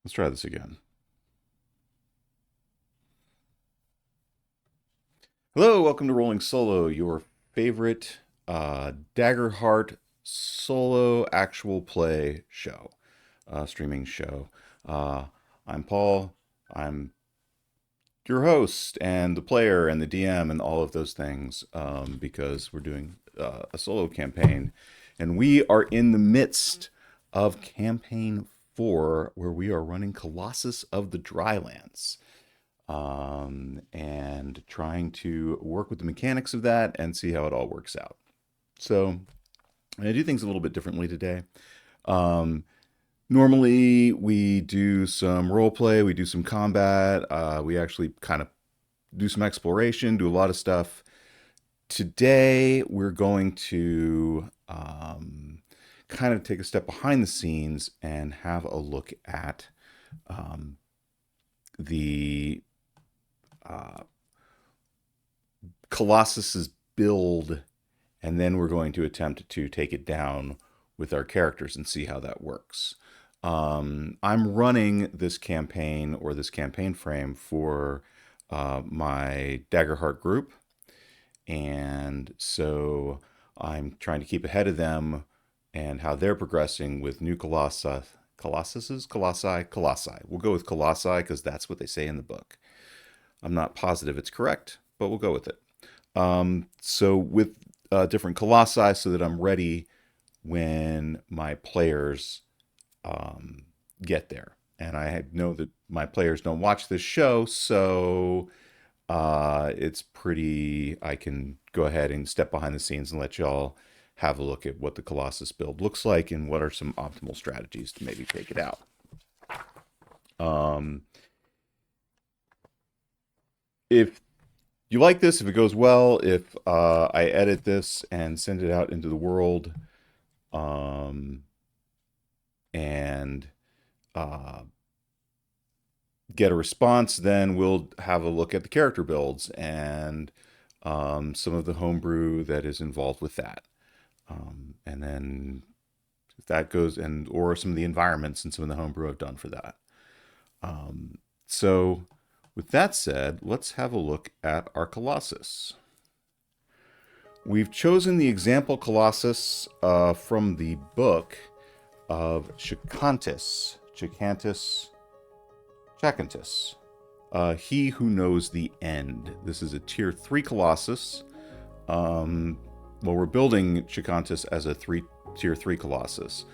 Let's try this again. Hello, welcome to Rolling Solo, your favorite Daggerheart solo actual play show, streaming show. Uh, I'm Paul. I'm your host and the player and the DM and all of those things because we're doing a solo campaign. And we are in the midst of campaign 4, where we are running Colossus of the Drylands and trying to work with the mechanics of that and see how it all works out. So I'm going to do things a little bit differently today. Um, Normally, we do some role play, we do some combat, we actually kind of do some exploration, do a lot of stuff. Today, we're going to kind of take a step behind the scenes and have a look at um, the Colossus's build, and then we're going to attempt to take it down with our characters and see how that works. I'm running this campaign or this campaign frame for my Daggerheart group, and so I'm trying to keep ahead of them and how they're progressing with new Colossi. We'll go with Colossi because that's what they say in the book. I'm not positive it's correct, but we'll go with it. So with different colossi, so that I'm ready when my players get there. And I know that my players don't watch this show, so it's pretty. I can go ahead and step behind the scenes and let y'all have a look at what the Colossus build looks like and what are some optimal strategies to maybe take it out. Um, if you like this, if it goes well, if I edit this and send it out into the world, um, and uh, get a response, then we'll have a look at the character builds and some of the homebrew that is involved with that. And then if that goes, and or some of the environments and some of the homebrew I've done for that. So with that said, let's have a look at our Colossus. We've chosen the example Colossus from the book of Chakantis. Chakantis. He who knows the end. This is a tier 3 Colossus. Well, we're building Chakantis as a tier 3 Colossus.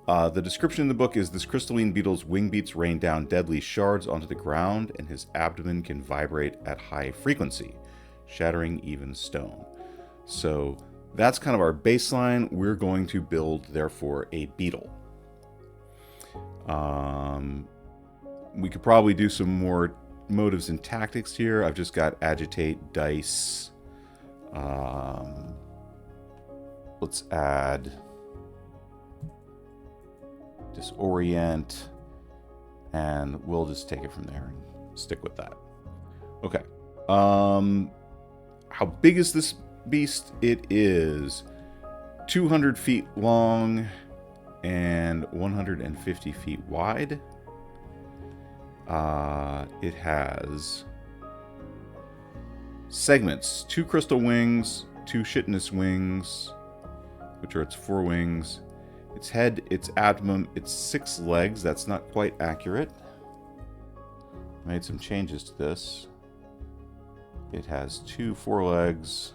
The description in the book is this crystalline beetle's wing beats rain down deadly shards onto the ground, and his abdomen can vibrate at high frequency, shattering even stone. So that's kind of our baseline. We're going to build, therefore, a beetle. We could probably do some more motives and tactics here. I've just got agitate, dice. Let's add disorient, and we'll just take it from there and stick with that. Okay. How big is this beast? It is 200 feet long and 150 feet wide. It has segments: 2 crystal wings, 2 chitinous wings, which are its 4 wings, its head, its abdomen, its 6 legs. That's not quite accurate. Made some changes to this. It has 2 forelegs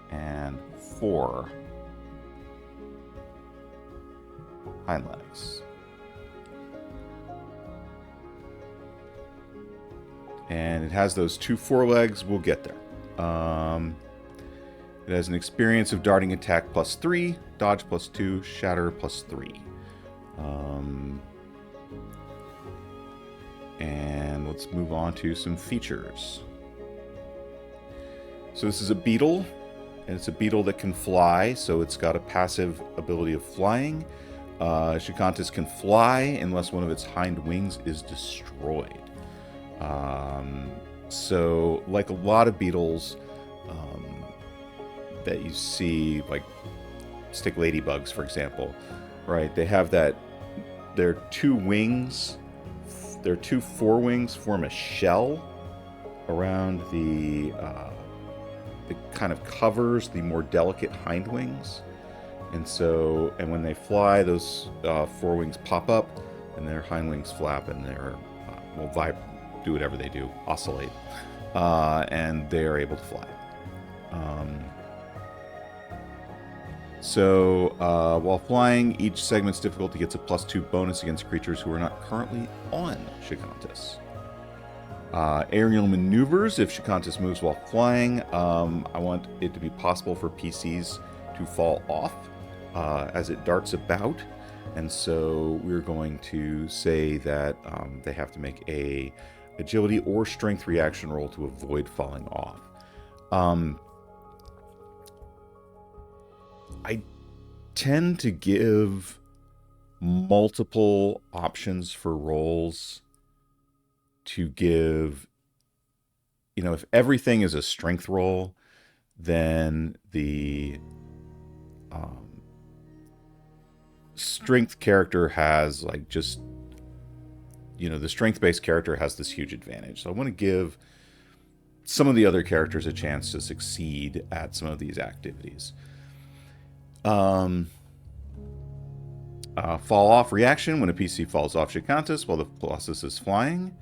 and 4 hind legs. And it has those 2 forelegs. We'll get there. It has an experience of darting attack +3, dodge +2, shatter +3. And let's move on to some features. So this is a beetle, and it's a beetle that can fly, so it's got a passive ability of flying. Chakantis can fly unless one of its hind wings is destroyed. So, like a lot of beetles that you see, like stick ladybugs, for example, right? They have that their two wings, their two forewings form a shell around the it kind of covers the more delicate hind wings. And when they fly, those forewings pop up, and their hind wings flap, and they're will do whatever they do, oscillate, and they are able to fly. While flying, each segment's difficulty gets a +2 bonus against creatures who are not currently on Chakantis. Aerial maneuvers. If Chakantis moves while flying, I want it to be possible for PCs to fall off as it darts about. And so we're going to say that they have to make a agility or strength reaction roll to avoid falling off. I tend to give multiple options for rolls to give, if everything is a strength roll, then the strength character has the strength-based character has this huge advantage. So I want to give some of the other characters a chance to succeed at some of these activities. Fall off reaction. When a PC falls off Chakantis while the Colossus is flying,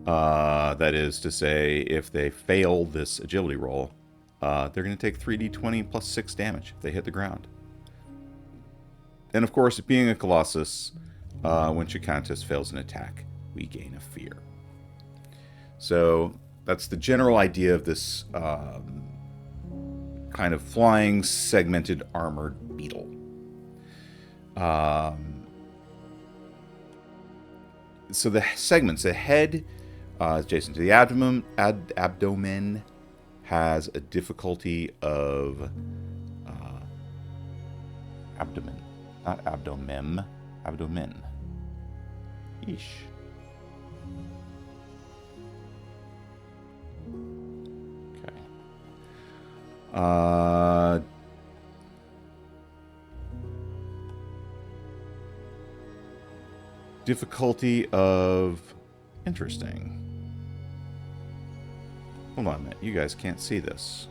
that is to say, if they fail this agility roll, they're going to take 3d20 plus 6 damage if they hit the ground. And of course, being a Colossus, when Chakantis fails an attack, we gain a fear. So that's the general idea of this kind of flying, segmented, armored beetle. So the segments, the head is adjacent to the abdomen has a difficulty of abdomen, not abdomen, abdomen. Yeesh. Okay. Difficulty of interesting. Hold on a minute. You guys can't see this.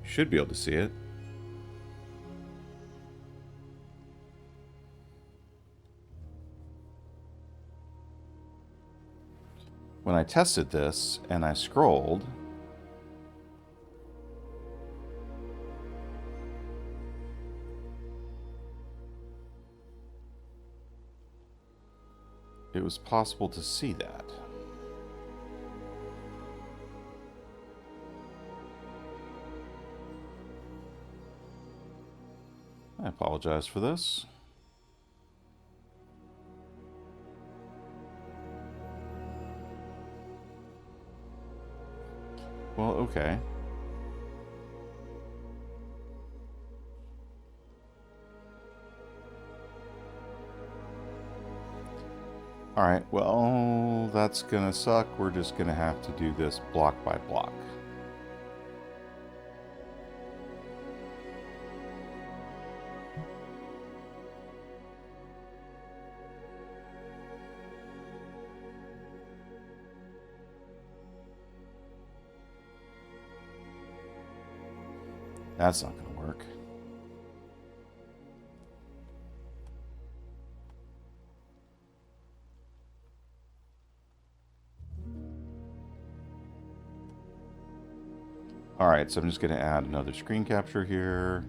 You should be able to see it. When I tested this and I scrolled, it was possible to see that. I apologize for this. Well, okay. Alright, well, that's gonna suck. We're just gonna have to do this block by block. That's not gonna work. Alright, so I'm just going to add another screen capture here.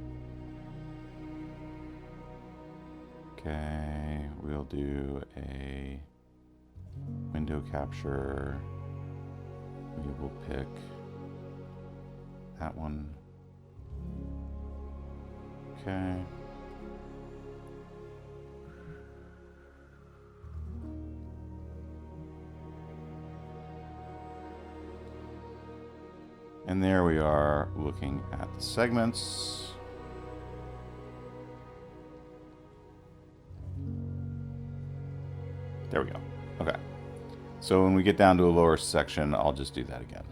Okay, we'll do a window capture. We will pick that one. Okay. And there we are looking at the segments. There we go. Okay. So when we get down to a lower section, I'll just do that again.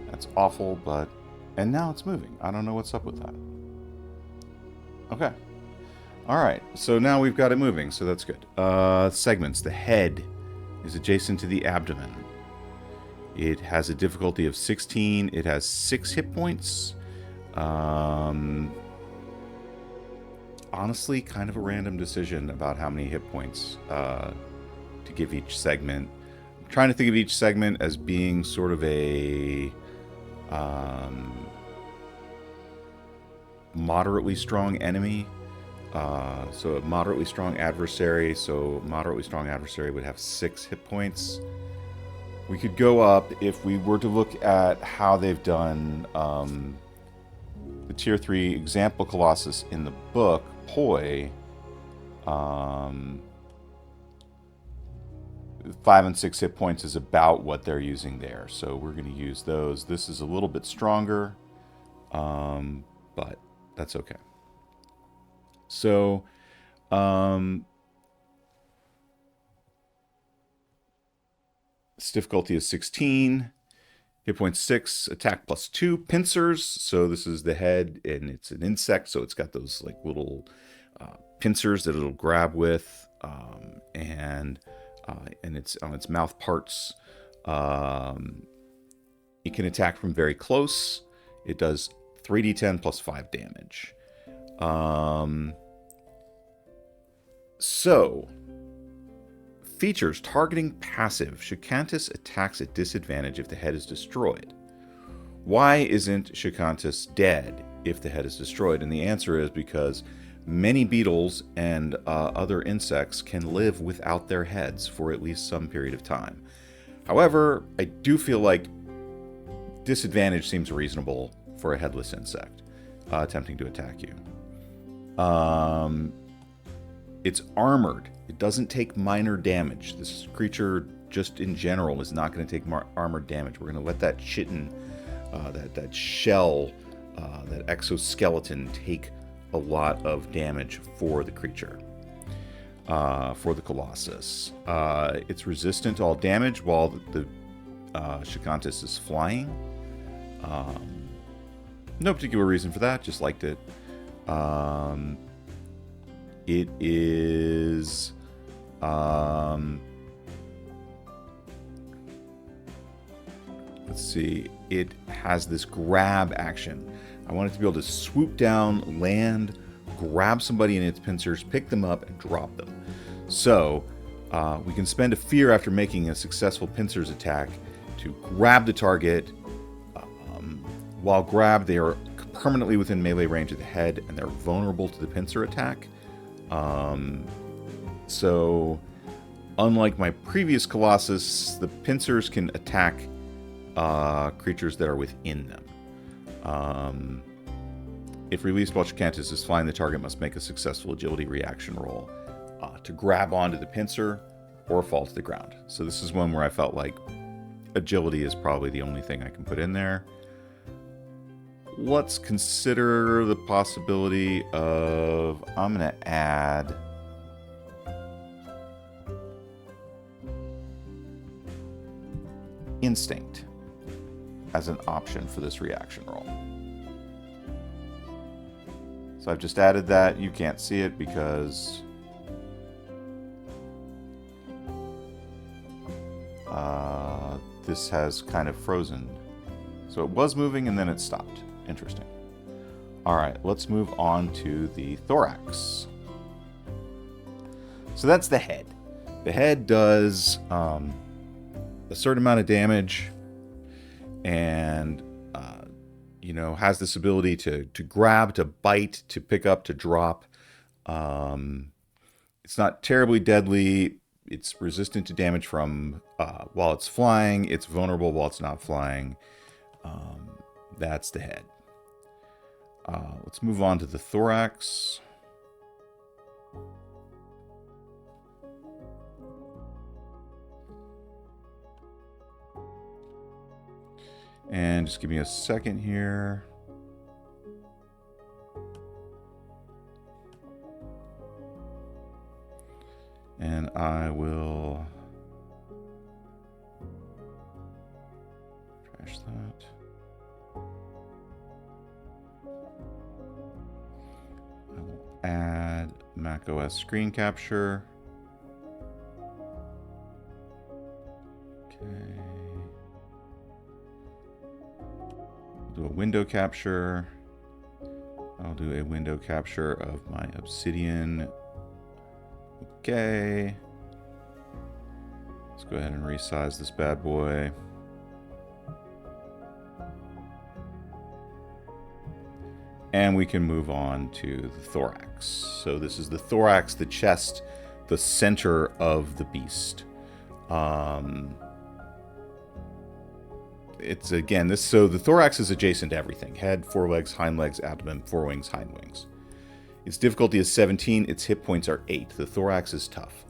That's awful, but... And now it's moving. I don't know what's up with that. Okay. All right, so now we've got it moving, so that's good. Segments. The head is adjacent to the abdomen. It has a difficulty of 16. It has 6 hit points. Honestly, kind of a random decision about how many hit points to give each segment. I'm trying to think of each segment as being sort of a moderately strong enemy. So a moderately strong adversary. So moderately strong adversary would have 6 hit points. We could go up if we were to look at how they've done the tier 3 example Colossus in the book, Poi. 5 and 6 hit points is about what they're using there. So we're going to use those. This is a little bit stronger, but that's okay. So, its difficulty is 16. Hit point 6, attack +2, pincers. So this is the head, and it's an insect, so it's got those like little pincers that it'll grab with, and it's on its mouth parts. It can attack from very close. It does 3d10 plus 5 damage. So, features targeting passive. Chakantis attacks at disadvantage if the head is destroyed. Why isn't Chakantis dead if the head is destroyed? And the answer is because many beetles and other insects can live without their heads for at least some period of time. However, I do feel like disadvantage seems reasonable for a headless insect attempting to attack you. It's armored. It doesn't take minor damage. This creature, just in general, is not going to take armored damage. We're going to let that chitin, that shell, that exoskeleton take a lot of damage for the creature, for the Colossus. It's resistant to all damage while the Chakantis is flying. No particular reason for that, just liked it. It is... let's see. It has this grab action. I want it to be able to swoop down, land, grab somebody in its pincers, pick them up, and drop them. So, we can spend a fear after making a successful pincers attack to grab the target. While grabbed, they are permanently within melee range of the head, and they're vulnerable to the pincer attack. So, unlike my previous Colossus, the pincers can attack creatures that are within them. If released while Chakantis is flying, the target must make a successful agility reaction roll to grab onto the pincer or fall to the ground. So this is one where I felt like agility is probably the only thing I can put in there. Let's consider the possibility of... I'm going to add... Instinct as an option for this reaction roll. So I've just added that. You can't see it because this has kind of frozen. So it was moving and then it stopped. Interesting. All right, let's move on to the thorax. So that's the head. The head does a certain amount of damage, and has this ability to grab, to bite, to pick up, to drop. It's not terribly deadly. It's resistant to damage from while it's flying. It's vulnerable while it's not flying. That's the head. Let's move on to the thorax. And just give me a second here. And I will trash that. I will add macOS screen capture. Okay. Do a window capture. I'll do a window capture of my Obsidian. Okay. Let's go ahead and resize this bad boy. And we can move on to the thorax. So this is the thorax, the chest, the center of the beast. It's again this. So the thorax is adjacent to everything: head, forelegs, hind legs, abdomen, forewings, hind wings. Its difficulty is 17. Its hit points are 8. The thorax is tough.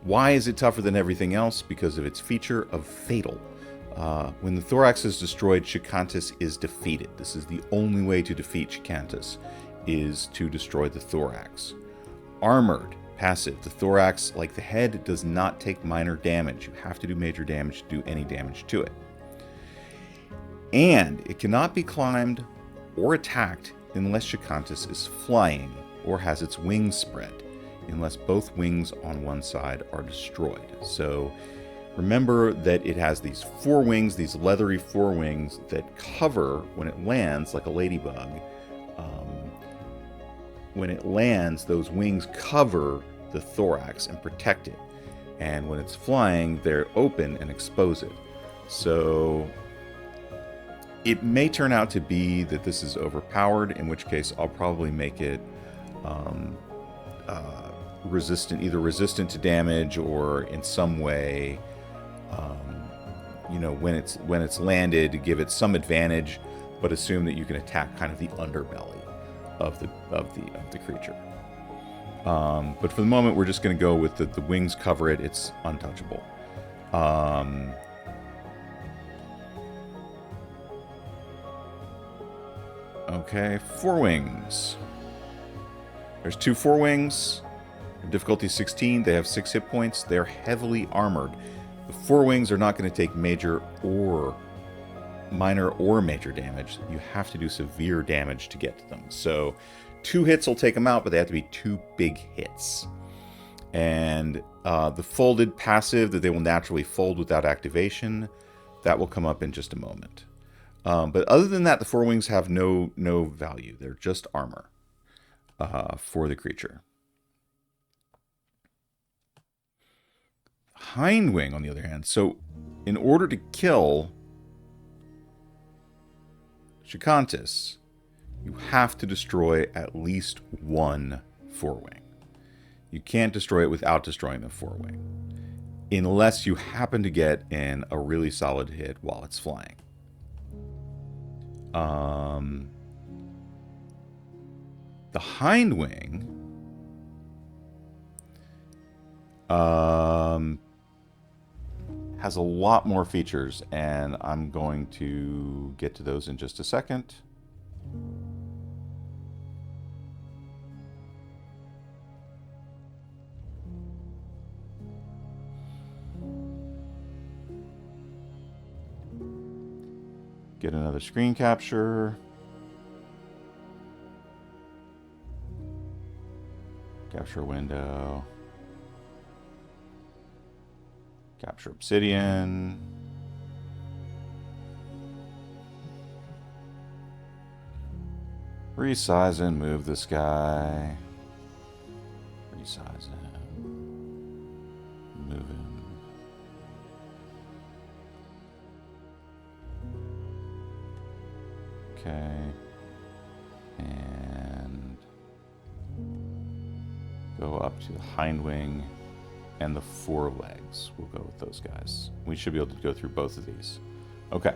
Why is it tougher than everything else? Because of its feature of fatal. When the thorax is destroyed, Chakantis is defeated. This is the only way to defeat Chakantis, is to destroy the thorax. Armored, passive. The thorax, like the head, does not take minor damage. You have to do major damage to do any damage to it. And it cannot be climbed or attacked unless Chakantis is flying or has its wings spread, unless both wings on one side are destroyed. So remember that it has these forewings, these leathery forewings that cover when it lands like a ladybug. When it lands, those wings cover the thorax and protect it. And when it's flying, they're open and expose it. So it may turn out to be that this is overpowered, in which case I'll probably make it resistant, either resistant to damage or in some way, when it's landed, give it some advantage, but assume that you can attack kind of the underbelly of the creature. But for the moment, we're just going to go with the wings cover it. It's untouchable. Okay, forewings. There's 2 forewings. Difficulty 16. They have 6 hit points. They're heavily armored. The forewings are not going to take minor or major damage. You have to do severe damage to get to them. So 2 hits will take them out, but they have to be 2 big hits. And the folded passive that they will naturally fold without activation, that will come up in just a moment. But other than that, the forewings have no value. They're just armor for the creature. Hindwing, on the other hand. So in order to kill Chakantis, you have to destroy at least 1 forewing. You can't destroy it without destroying the forewing, unless you happen to get in a really solid hit while it's flying. The hind wing has a lot more features, and I'm going to get to those in just a second. Get another screen capture. Capture window. Capture obsidian. Resize and move this guy. Resize him. Move him. Okay. And go up to the hind wing and the forelegs. We'll go with those guys. We should be able to go through both of these. Okay.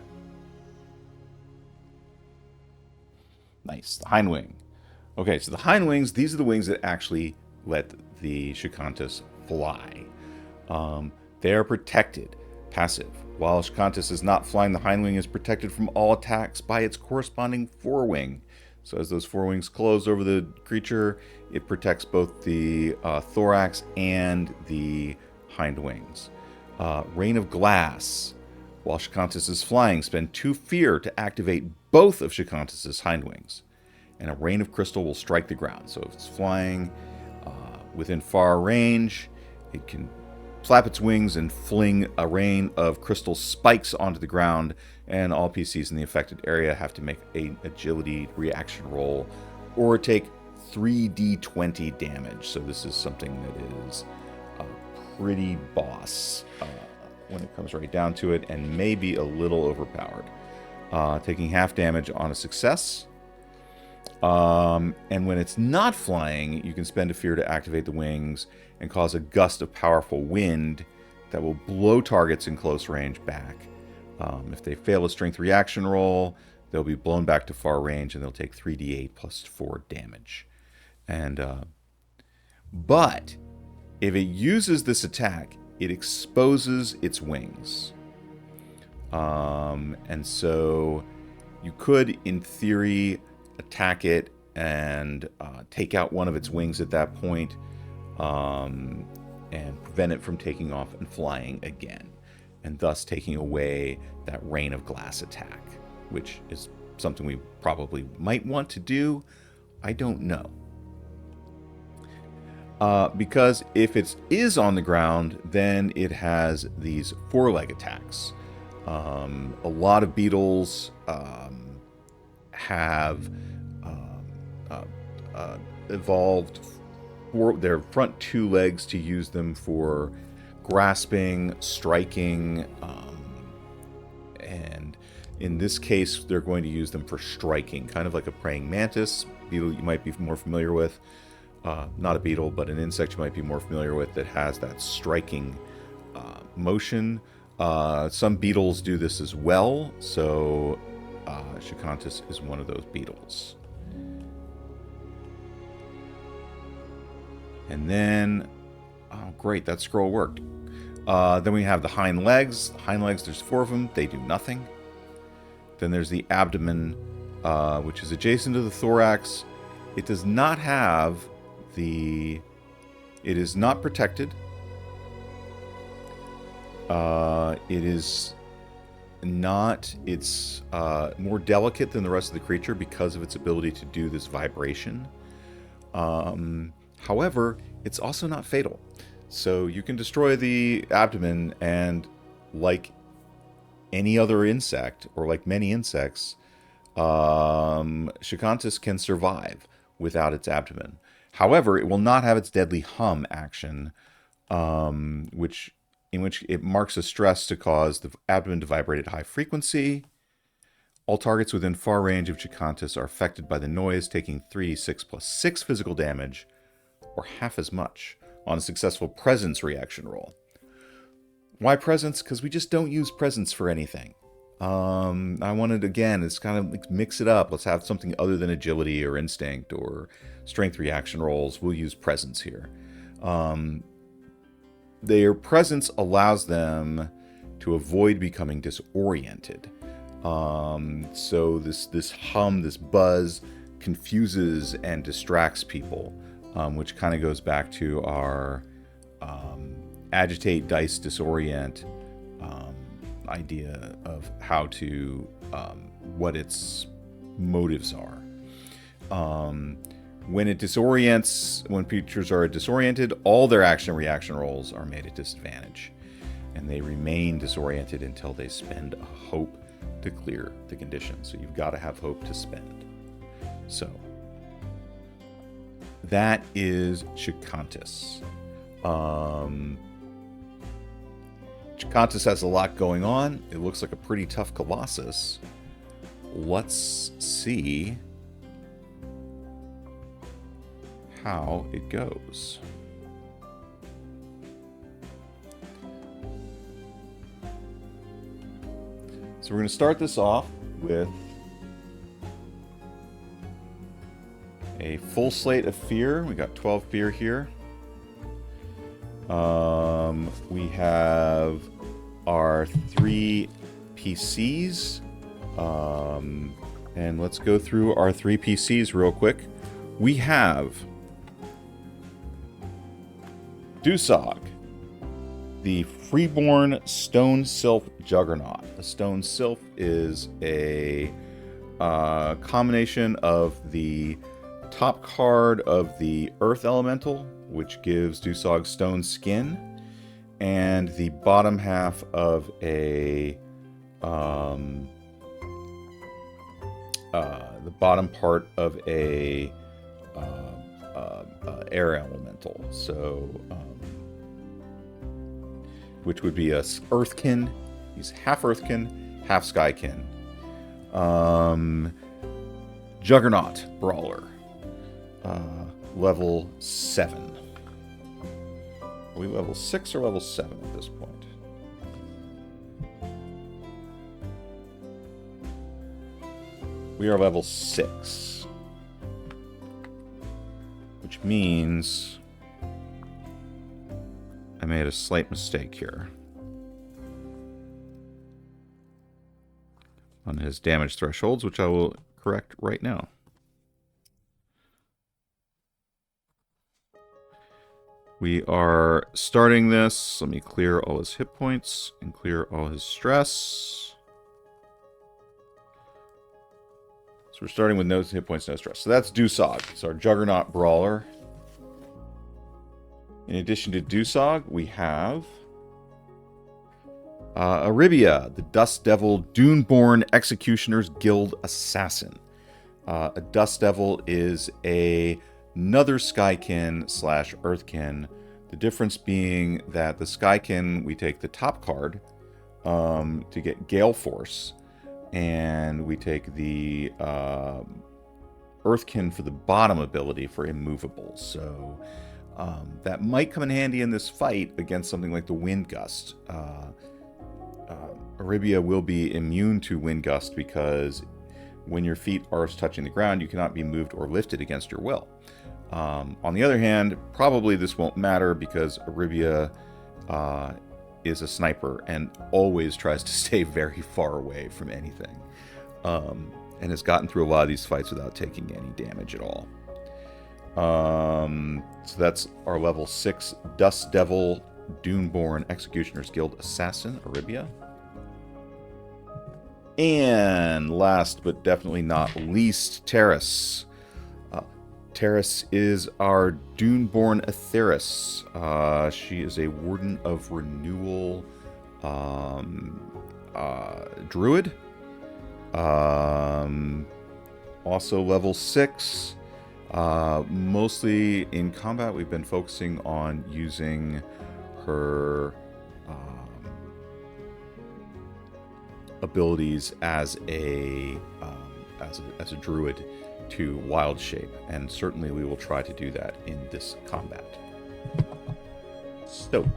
Nice. The hind wing. Okay, so the hind wings, these are the wings that actually let the Chakantis fly. They are protected. Passive. While Chakantis is not flying, the hind wing is protected from all attacks by its corresponding forewing. So as those forewings close over the creature, it protects both the thorax and the hind wings. Rain of Glass. While Chakantis is flying, spend 2 fear to activate both of Chakantis' hind wings. And a rain of crystal will strike the ground. So if it's flying, within far range, it can flap its wings and fling a rain of crystal spikes onto the ground, and all PCs in the affected area have to make an agility reaction roll or take 3d20 damage. So this is something that is pretty boss when it comes right down to it, and maybe a little overpowered. Taking half damage on a success. And when it's not flying, you can spend a fear to activate the wings and cause a gust of powerful wind that will blow targets in close range back. If they fail a strength reaction roll, they'll be blown back to far range, and they'll take 3d8 plus 4 damage. And but if it uses this attack, it exposes its wings. And so you could, in theory, attack it and take out one of its wings at that point, and prevent it from taking off and flying again, and thus taking away that rain of glass attack, which is something we probably might want to do. I don't know. Because if it is on the ground, then it has these four-leg attacks. A lot of beetles have evolved for their front two legs to use them for grasping, striking, and in this case, they're going to use them for striking, kind of like a praying mantis beetle you might be more familiar with. Not a beetle, but an insect you might be more familiar with that has that striking motion. Some beetles do this as well, so Chakantis is one of those beetles. And then, oh great, that scroll worked. Then we have the hind legs. The hind legs, there's 4 of them. They do nothing. Then there's the abdomen, which is adjacent to the thorax. It does not have the... It is not protected. It is not... It's more delicate than the rest of the creature because of its ability to do this vibration. However, it's also not fatal. So you can destroy the abdomen, and like any other insect, or like many insects, Chakantis can survive without its abdomen. However, it will not have its deadly hum action, in which it marks a stress to cause the abdomen to vibrate at high frequency. All targets within far range of Chakantis are affected by the noise, taking 3d6 plus 6 physical damage, or half as much, on a successful presence reaction roll. Why presence? Because we just don't use presence for anything. I wanted, again, it's kind of like mix it up. Let's have something other than agility or instinct or strength reaction rolls. We'll use presence here. Their presence allows them to avoid becoming disoriented. So this hum, this buzz, confuses and distracts people, which kind of goes back to our agitate, dice, disorient idea of how to, what its motives are. When it disorients, when creatures are disoriented, all their action and reaction rolls are made at disadvantage, and they remain disoriented until they spend a hope to clear the condition. So you've got to have hope to spend. So that is Chakantis. Chakantis has a lot going on. It looks like a pretty tough Colossus. Let's see how it goes. So we're going to start this off with a full slate of fear. We got 12 fear here. We have our 3 PCs. And let's go through our 3 PCs real quick. We have Dusog, the freeborn Stone Sylph Juggernaut. A Stone Sylph is a combination of the top card of the Earth Elemental, which gives Dusog stone skin, and the bottom half of the bottom part of a air elemental. So, which would be a Earthkin. He's half Earthkin, half Skykin. Juggernaut Brawler, level 7. Are we level 6 or level 7 at this point? We are level 6. Which means I made a slight mistake here on his damage thresholds, which I will correct right now. We are starting this. Let me clear all his hit points and clear all his stress. So we're starting with no hit points, no stress. So that's Dusog. It's our Juggernaut Brawler. In addition to Dusog, we have Aribia, the Dust Devil Duneborn Executioner's Guild Assassin. A Dust Devil is another Skykin / Earthkin. The difference being that the Skykin, we take the top card to get Gale Force, and we take the Earthkin for the bottom ability for Immovable. So that might come in handy in this fight against something like the Wind Gust. Aribia will be immune to Wind Gust because when your feet are touching the ground, you cannot be moved or lifted against your will. On the other hand, probably this won't matter because Aribia is a sniper and always tries to stay very far away from anything. And has gotten through a lot of these fights without taking any damage at all. So that's our level 6 Dust Devil Duneborn Executioner's Guild Assassin, Aribia. And last but definitely not least, Terrace. Terrace is our Duneborn Aetheris. She is a Warden of Renewal Druid. Also level 6. Mostly in combat, we've been focusing on using her abilities as a druid to wild shape, and certainly we will try to do that in this combat. So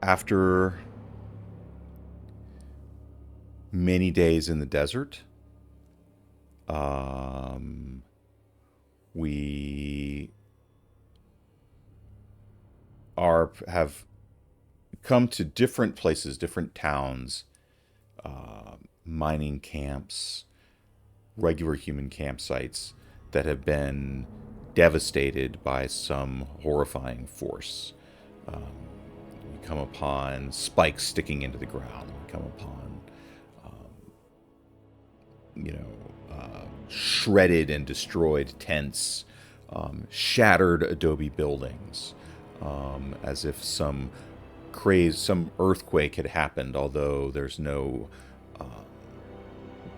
after many days in the desert, we have come to different places, different towns, mining camps, regular human campsites that have been devastated by some horrifying force. We come upon spikes sticking into the ground. We come upon shredded and destroyed tents, shattered adobe buildings, as if some earthquake had happened, although there's no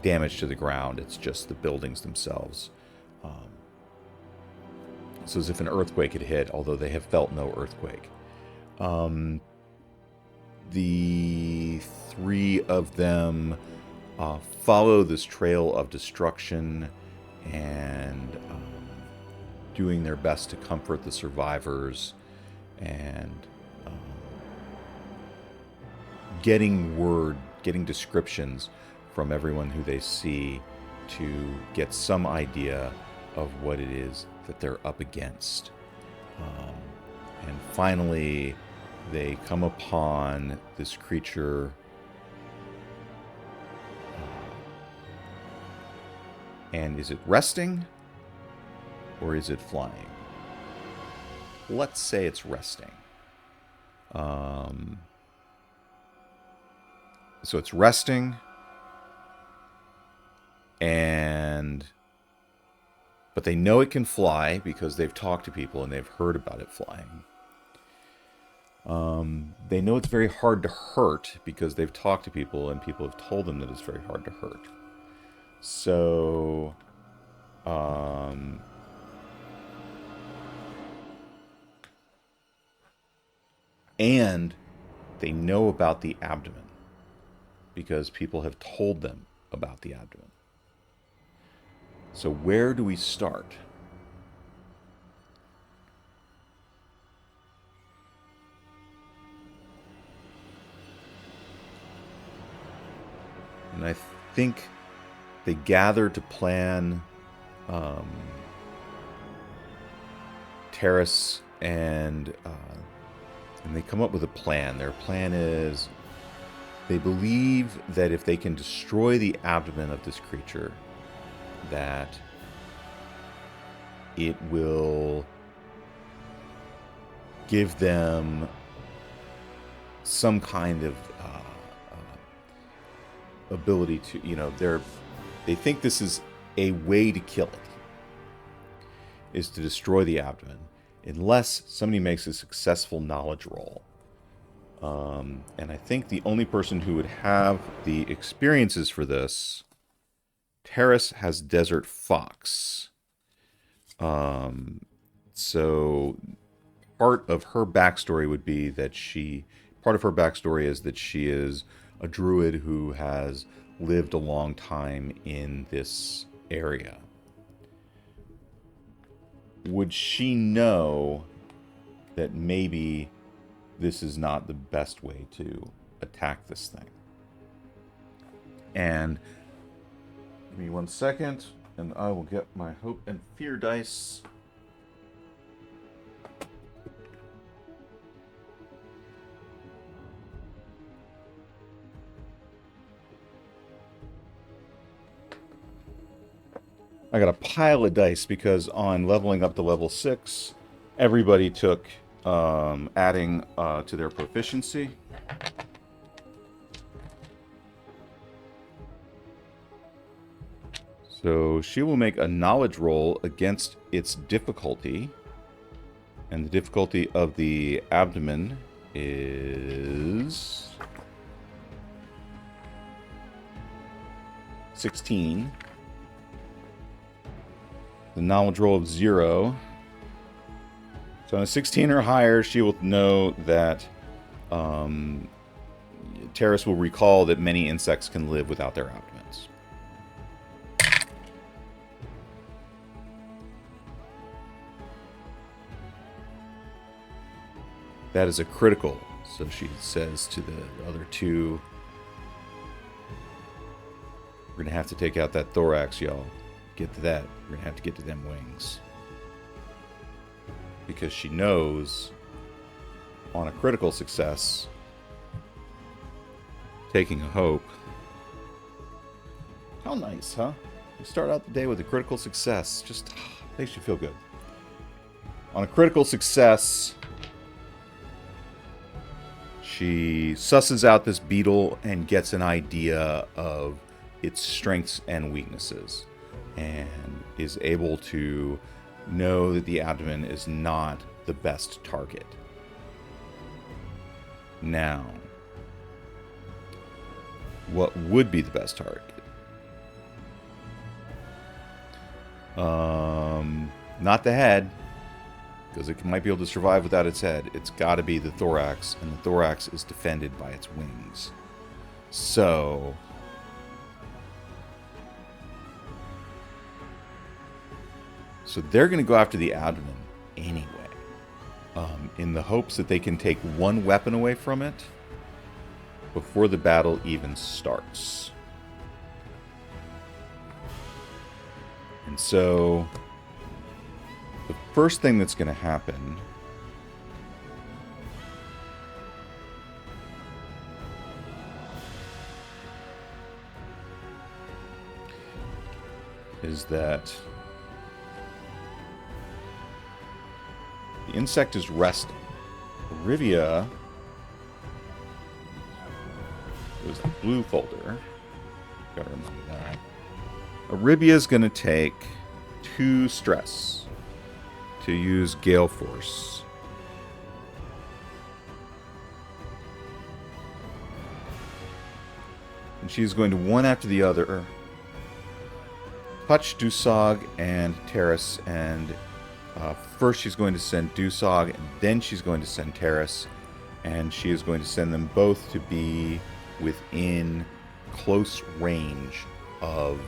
damage to the ground. It's just the buildings themselves. So as if an earthquake had hit, although they have felt no earthquake. The three of them follow this trail of destruction and doing their best to comfort the survivors and getting descriptions from everyone who they see to get some idea of what it is that they're up against. And finally, they come upon this creature. And is it resting? Or is it flying? Let's say it's resting. So it's resting. But they know it can fly because they've talked to people and they've heard about it flying. They know it's very hard to hurt because they've talked to people and people have told them that it's very hard to hurt. So, and they know about the abdomen because people have told them about the abdomen. So where do we start? And I think they gather to plan Terrace and they come up with a plan. Their plan is they believe that if they can destroy the abdomen of this creature, that it will give them some kind of ability to, they think this is a way to kill it, is to destroy the abdomen, unless somebody makes a successful knowledge roll. And I think the only person who would have the experiences for this, Terrace has Desert Fox. So part of her backstory would be that part of her backstory is that she is a druid who has lived a long time in this area. Would she know that maybe this is not the best way to attack this thing? And give me 1 second, and I will get my hope and fear dice. I got a pile of dice because on leveling up to level 6, everybody took adding to their proficiency. So she will make a knowledge roll against its difficulty. And the difficulty of the abdomen is 16. The knowledge roll of 0. So on a 16 or higher, she will know that Terrace will recall that many insects can live without their abdomens. That is a critical. So she says to the other two, we're going to have to take out that thorax, y'all. Get to that. We're going to have to get to them wings. Because she knows on a critical success, taking a hope. How nice, huh? You start out the day with a critical success. Just makes you feel good. On a critical success, she susses out this beetle and gets an idea of its strengths and weaknesses, and is able to know that the abdomen is not the best target. Now, what would be the best target? Not the head, because it might be able to survive without its head. It's got to be the thorax, and the thorax is defended by its wings. So they're going to go after the abdomen anyway, in the hopes that they can take one weapon away from it before the battle even starts. And so the first thing that's going to happen is that the insect is resting. Rivia was the blue folder. Gotta remember that. Aribia's going to take 2 stress to use Gale Force. And she's going to, one after the other, touch Dusog and Terrace. And first she's going to send Dusog, and then she's going to send Terrace. And she is going to send them both to be within close range of,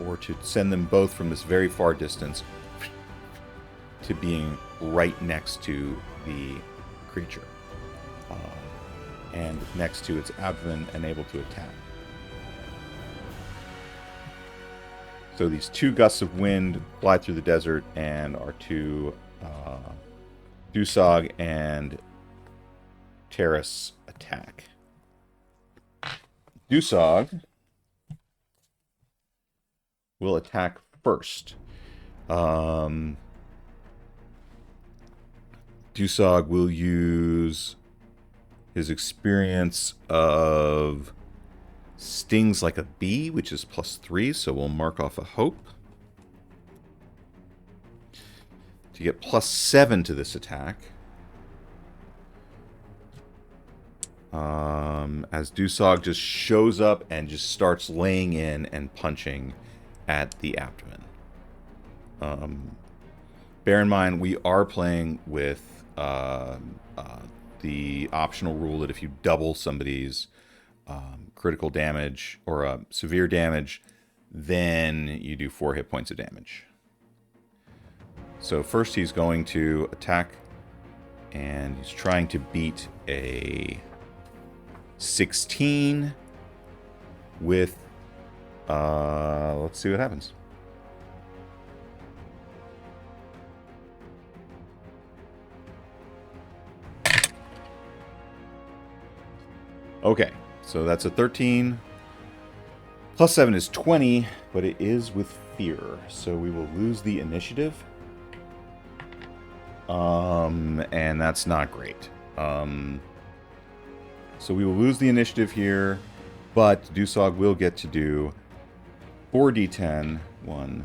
or to send them both from this very far distance to being right next to the creature. And next to its abdomen and able to attack. So these 2 gusts of wind fly through the desert and are to Dusog and Terrace attack. Dusog will attack first. Dusog will use his experience of stings like a bee, which is +3, so we'll mark off a hope. To get +7 to this attack. As Dusog just shows up and just starts laying in and punching at the abdomen. Bear in mind, we are playing with the optional rule that if you double somebody's critical damage or severe damage, then you do 4 hit points of damage. So first he's going to attack, and he's trying to beat a 16 with, let's see what happens. Okay, so that's a 13. +7 is 20, but it is with fear, so we will lose the initiative. And that's not great. So we will lose the initiative here, but Dusog will get to do 4d10. 1,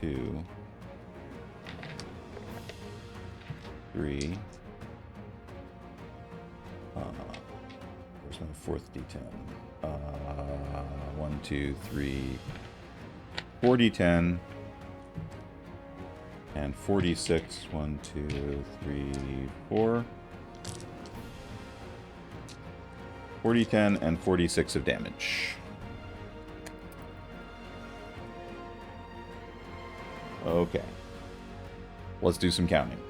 2, 3. Where's my 4th d10? 1, 2, 3, 4d10. And 46. 1, 2, 3, 4. 40, 10, and 46 of damage. Okay. Let's do some counting.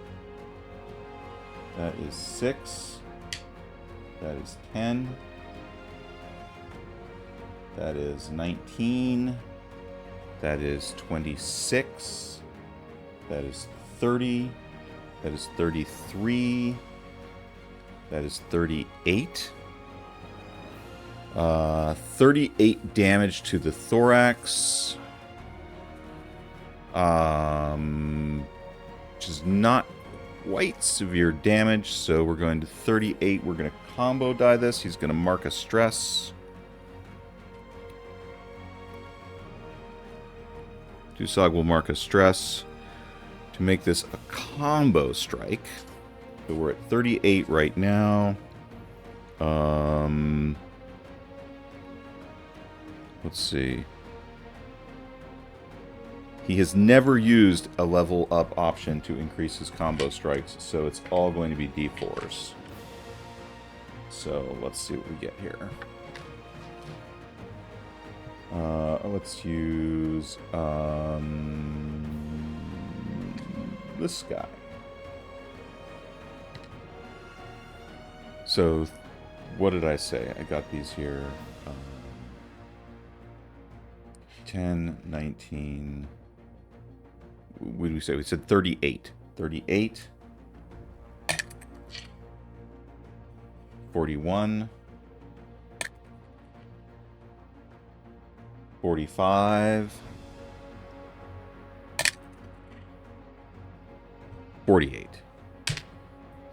That is 6. That is 10. That is 19. That is 26. That is 30. That is 33. That is 38. 38 damage to the thorax. Which is not quite severe damage, so we're going to 38. We're going to combo die this. He's going to mark a stress. Dusog will mark a stress to make this a combo strike. So we're at 38 right now. Let's see. He has never used a level up option to increase his combo strikes, so it's all going to be D4s. So let's see what we get here. Let's use this guy. So what did I say? I got these here. 10, 19. What did we say? We said 38. 38. 41. 45. 48. So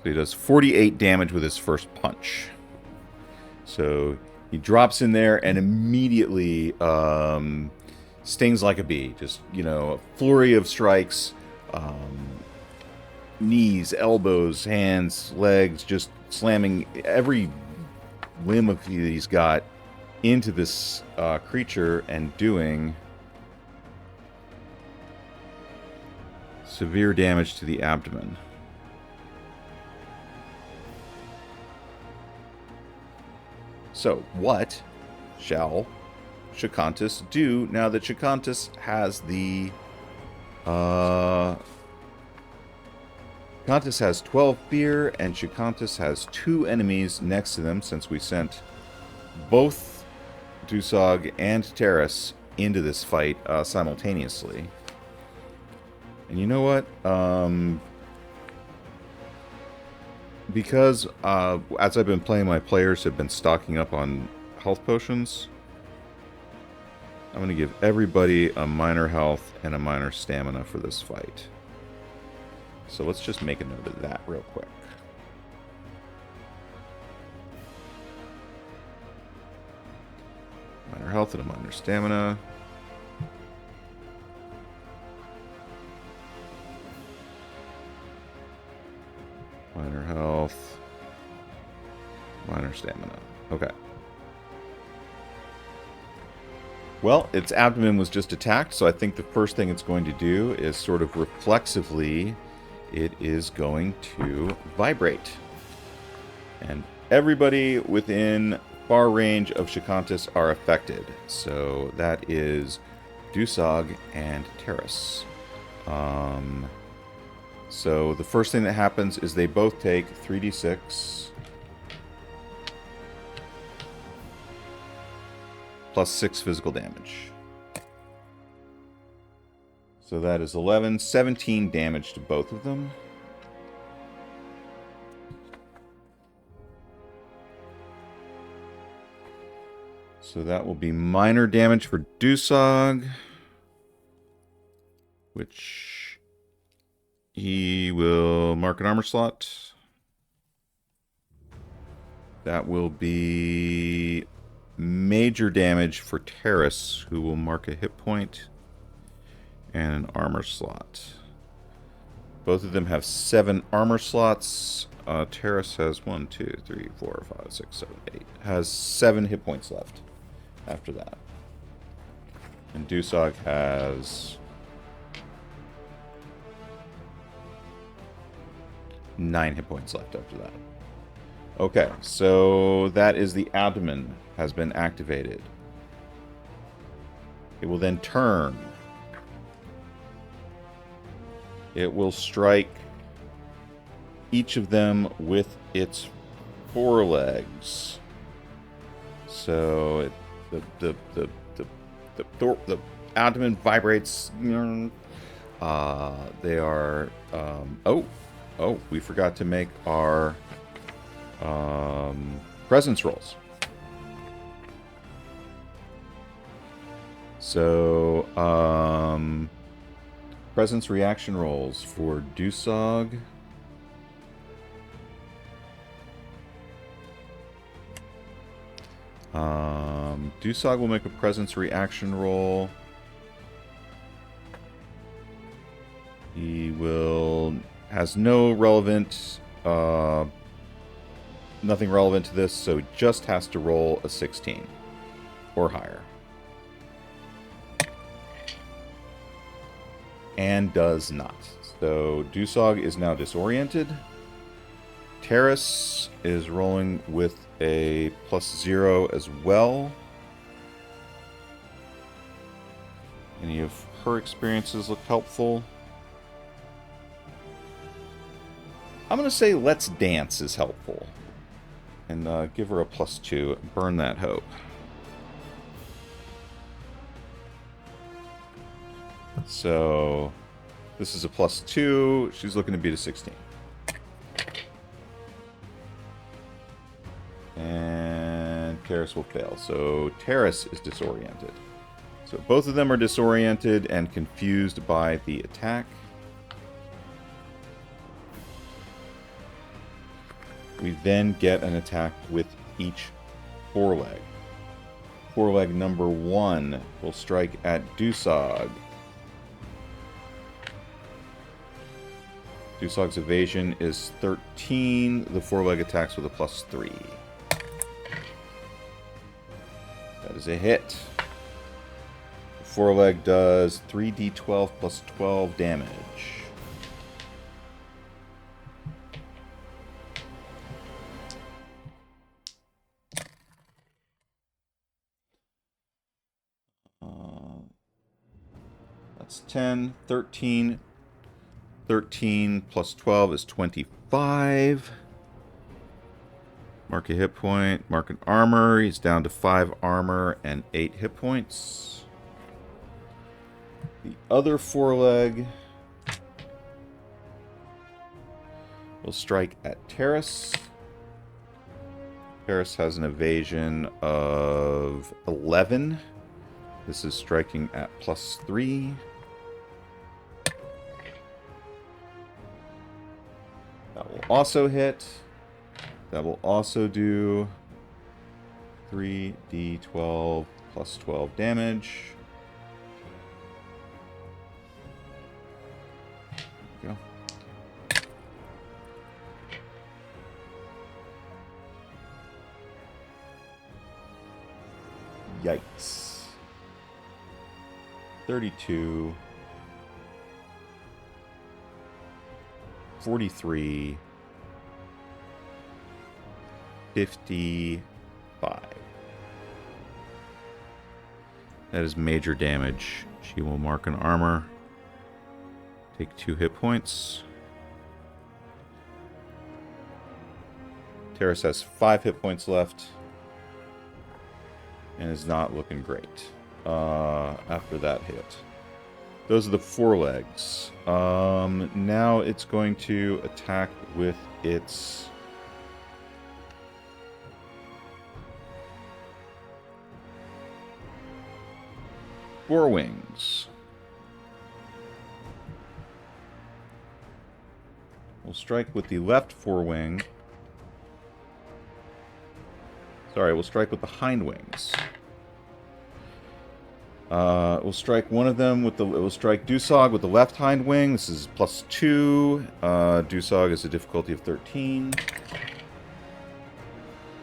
he does 48 damage with his first punch. So He drops in there and immediately stings like a bee. Just, a flurry of strikes. Knees, elbows, hands, legs, just slamming every limb of he's got into this creature and doing severe damage to the abdomen. So, what shall Chakantis do now that Chakantis has the... Chakantis has 12 fear, and Chakantis has 2 enemies next to them, since we sent both Dusog and Terrace into this fight simultaneously. And you know what? Because as I've been playing, my players have been stocking up on health potions. I'm going to give everybody a minor health and a minor stamina for this fight. So let's just make a note of that real quick. Minor health and a minor stamina. Minor health. Minor stamina. Okay. Well, its abdomen was just attacked, so I think the first thing it's going to do is sort of reflexively, it is going to vibrate. And everybody within far range of Chakantis are affected. So that is Dusog and Terrace. So the first thing that happens is they both take 3d6 plus 6 physical damage. So that is 11, 17 damage to both of them. So that will be minor damage for Dusog, which he will mark an armor slot. That will be major damage for Terrace, who will mark a hit point and an armor slot. Both of them have 7 armor slots. Terrace has 1, 2, 3, 4, 5, 6, 7, 8. Has 7 hit points left after that. And Dusog has 9 hit points left after that. Okay, so that is the abdomen has been activated. It will then turn. It will strike each of them with its forelegs. So the abdomen vibrates. They are. Oh, we forgot to make our presence rolls. So, presence reaction rolls for Dusog. Dusog will make a presence reaction roll. He has no relevant, nothing relevant to this, so he just has to roll a 16 or higher. And does not. So Dusog is now disoriented. Terrace is rolling with a +0 as well. Any of her experiences look helpful? I'm going to say Let's Dance is helpful. And give her a +2. Burn that hope. So, this is a +2. She's looking to beat a 16. And Terrace will fail. So, Terrace is disoriented. So, both of them are disoriented and confused by the attack. We then get an attack with each foreleg. Foreleg number 1 will strike at Dusog. Dusog's evasion is 13. The foreleg attacks with a +3. That is a hit. The foreleg does 3d12 plus 12 damage. That's 10, 13. 13 plus 12 is 25. Mark a hit point. Mark an armor. He's down to 5 armor and 8 hit points. The other foreleg will strike at Terrace. Terrace has an evasion of 11. This is striking at +3. That will also hit. That will also do 3d12 plus 12 damage. There we go. Yikes. 32. 43, 55. That is major damage. She will mark an armor. Take 2 hit points. Terrace has 5 hit points left. And is not looking great after that hit. Those are the forelegs. Now it's going to attack with its forewings. We'll strike with the left forewing. Sorry, we'll strike with the hind wings. We'll strike one of them with the. We'll strike Dusog with the left hind wing. This is +2. Dusog is a difficulty of 13.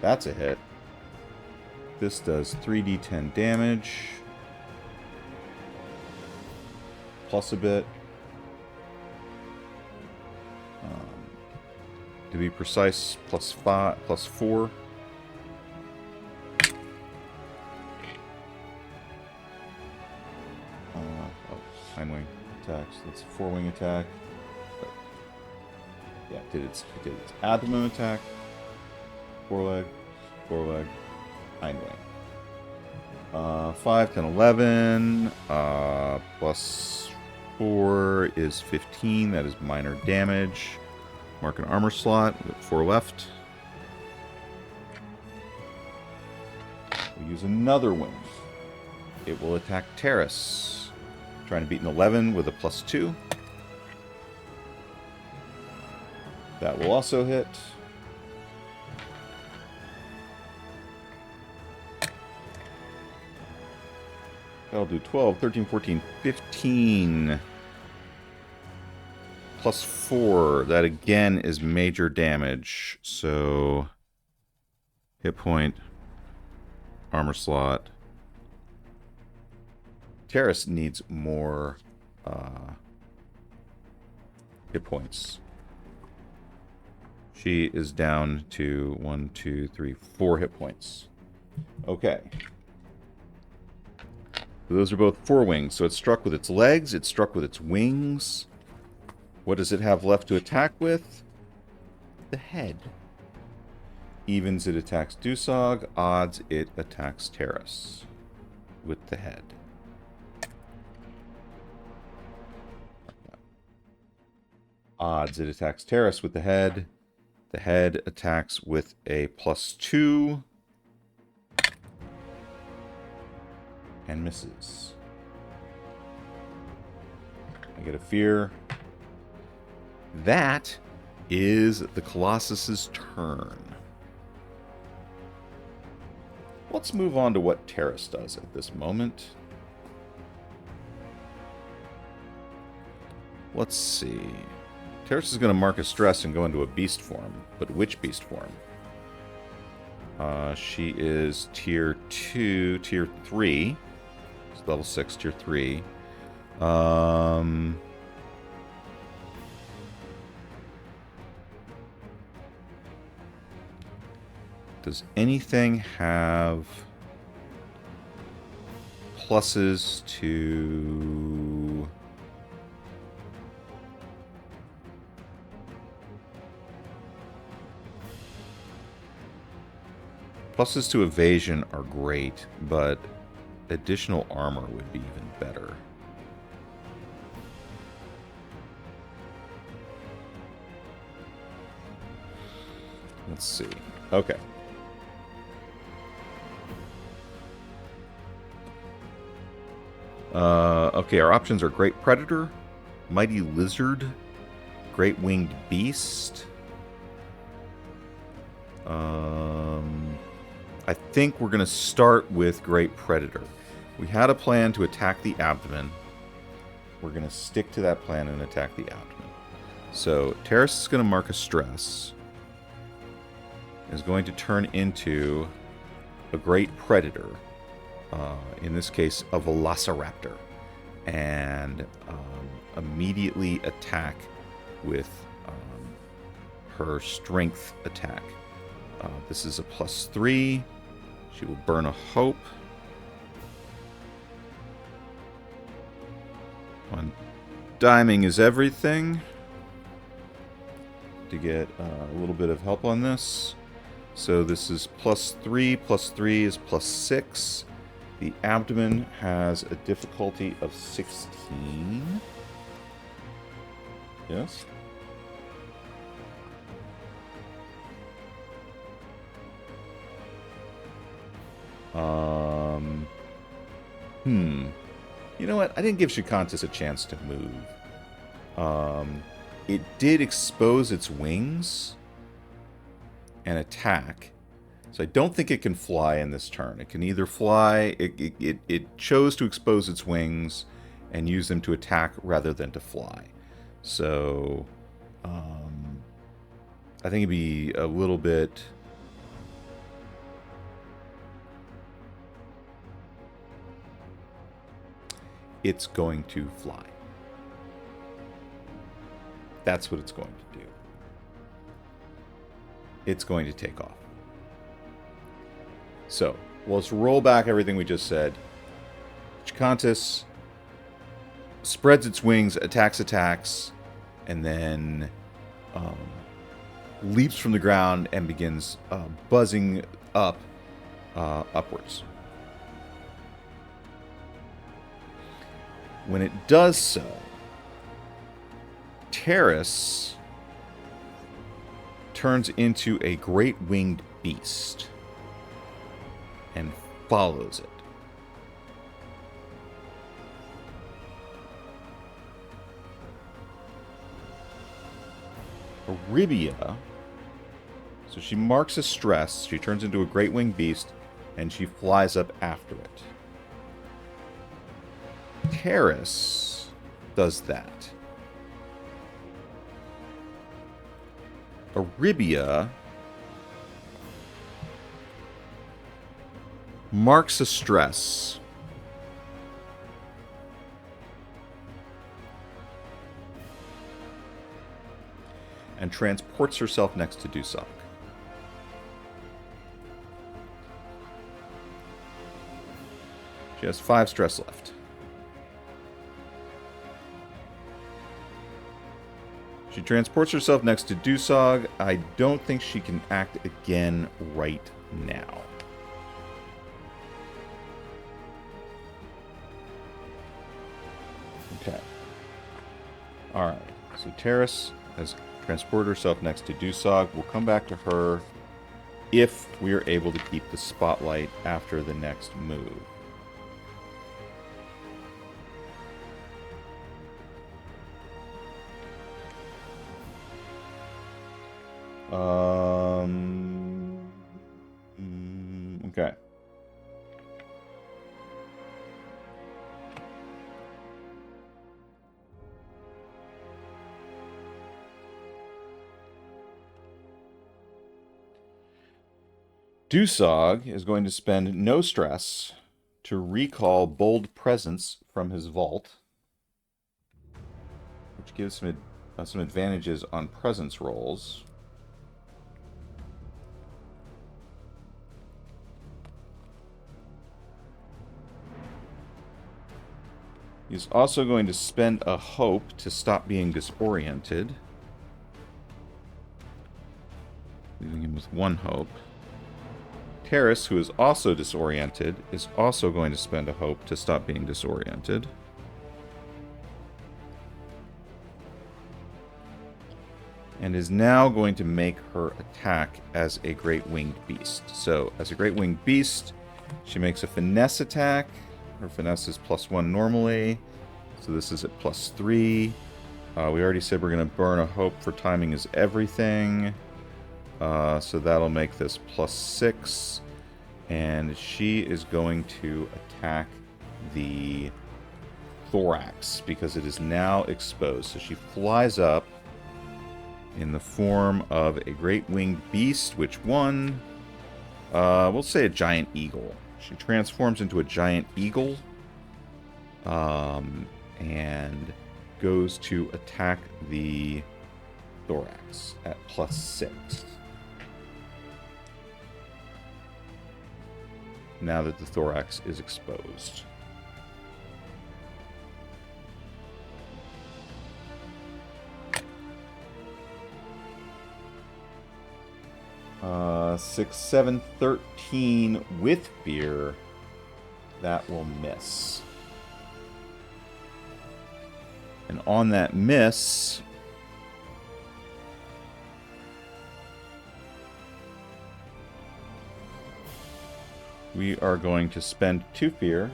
That's a hit. This does 3d10 damage. Plus a bit. To be precise, +4. Hind wing attacks. That's a forewing attack. But yeah, it did its abdomen attack. Foreleg, hind wing. 5, 10, 11. +4 is 15. That is minor damage. Mark an armor slot with 4 left. We'll use another wing. It will attack Terrace. Trying to beat an 11 with a +2. That will also hit. That'll do 12, 13, 14, 15. +4. That again is major damage. So, hit point, armor slot. Terrace needs more hit points. She is down to 1, 2, 3, 4 hit points. Okay. So those are both forewings. So it struck with its legs. It struck with its wings. What does it have left to attack with? The head. Evens, it attacks Dusog. Odds, it attacks Terrace with the head. Odds, it attacks Terrace with the head. The head attacks with a +2. And misses. I get a fear. That is the Colossus's turn. Let's move on to what Terrace does at this moment. Let's see. Terrace is going to mark a stress and go into a beast form. But which beast form? She is tier 2, tier 3. It's level 6, tier 3. Does anything have pluses to... Pluses to evasion are great, but additional armor would be even better. Let's see. Okay. Okay, our options are Great Predator, Mighty Lizard, Great Winged Beast. I think we're going to start with Great Predator. We had a plan to attack the abdomen. We're going to stick to that plan and attack the abdomen. So, Terrace is going to mark a stress. Is going to turn into a Great Predator. In this case, a Velociraptor. And immediately attack with her strength attack. This is a +3. She will burn a hope. One diming is everything. To get a little bit of help on this. So this is +3. +3 is +6. The abdomen has a difficulty of 16. Yes. You know what? I didn't give Chakantis a chance to move. It did expose its wings and attack. So I don't think it can fly in this turn. It can either fly... It chose to expose its wings and use them to attack rather than to fly. So... I think it'd be a little bit... It's going to fly. That's what it's going to do. It's going to take off. So, let's roll back everything we just said. Chakantis spreads its wings, attacks, and then leaps from the ground and begins buzzing up upwards. When it does so, Terrace turns into a great winged beast and follows it. Aribia, so she marks a stress, she turns into a great winged beast, and she flies up after it. Terrace does that. Aribia marks a stress. And transports herself next to Dusok. She has 5 stress left. She transports herself next to Dusog. I don't think she can act again right now. Okay. Alright. So Terrace has transported herself next to Dusog. We'll come back to her if we are able to keep the spotlight after the next move. Okay. Dusog is going to spend no stress to recall Bold Presence from his vault, which gives him some advantages on presence rolls. He's also going to spend a hope to stop being disoriented, leaving him with one hope. Terrace, who is also disoriented, is also going to spend a hope to stop being disoriented. And is now going to make her attack as a Great Winged Beast. So, as a Great Winged Beast, she makes a finesse attack. Her finesse is +1 normally. So this is at +3. We already said we're going to burn a hope for timing is everything. So that'll make this +6. And she is going to attack the thorax because it is now exposed. So she flies up in the form of a Great Winged Beast, which one? We'll say a Giant Eagle. She transforms into a Giant Eagle and goes to attack the thorax at +6. Now that the thorax is exposed. Uh, 6, 7, 13 with fear. That will miss. And on that miss, we are going to spend 2 fear.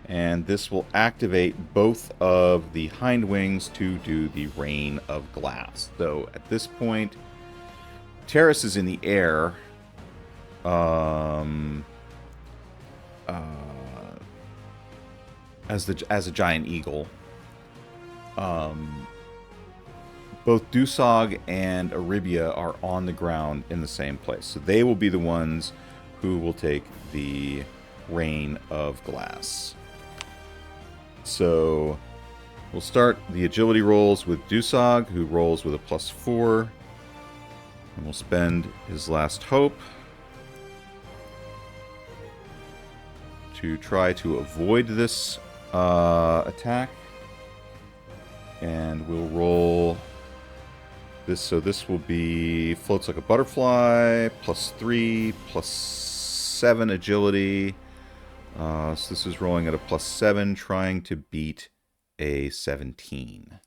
And this will activate both of the hind wings to do the Rain of Glass. So at this point, Terrace is in the air. As a giant eagle. Both Dusog and Aribia are on the ground in the same place. So they will be the ones who will take the Rain of Glass. So we'll start the agility rolls with Dusog, who rolls with a +4. And we'll spend his last hope to try to avoid this attack. And we'll roll this. So this will be floats like a butterfly, +3, +7 agility. So this is rolling at a +7, trying to beat a 17.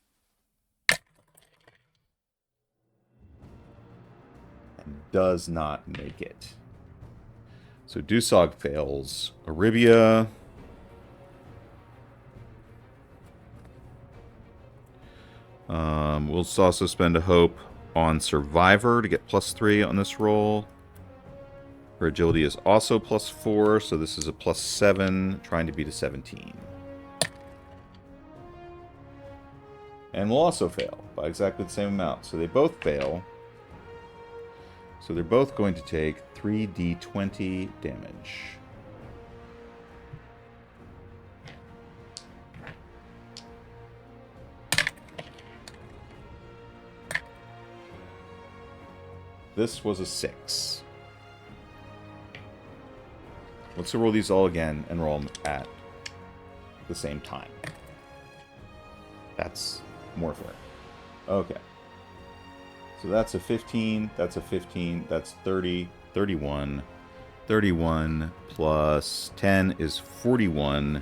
And does not make it. So Dusog fails. Aribia. We'll also spend a hope on Survivor to get +3 on this roll. Her agility is also +4, so this is a +7, trying to beat a 17. And will also fail by exactly the same amount. So they both fail. So they're both going to take 3d20 damage. This was a 6. Let's roll these all again and roll them at the same time. That's more fair. Okay. So that's a 15, that's a 15, that's 30, 31. 31 plus 10 is 41.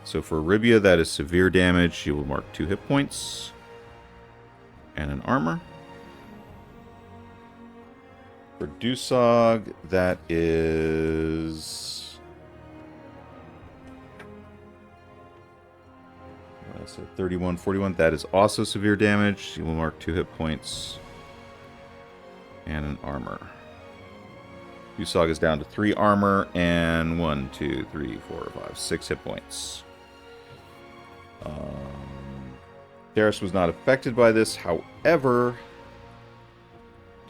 So for Aribia, that is severe damage. She will mark 2 hit points and an armor. For Dusog, that is... what I said, 31, 41. That is also severe damage. She will mark 2 hit points and an armor. Dusog is down to 3 armor and 1, 2, 3, 4, 5, 6 hit points. Darius was not affected by this. However,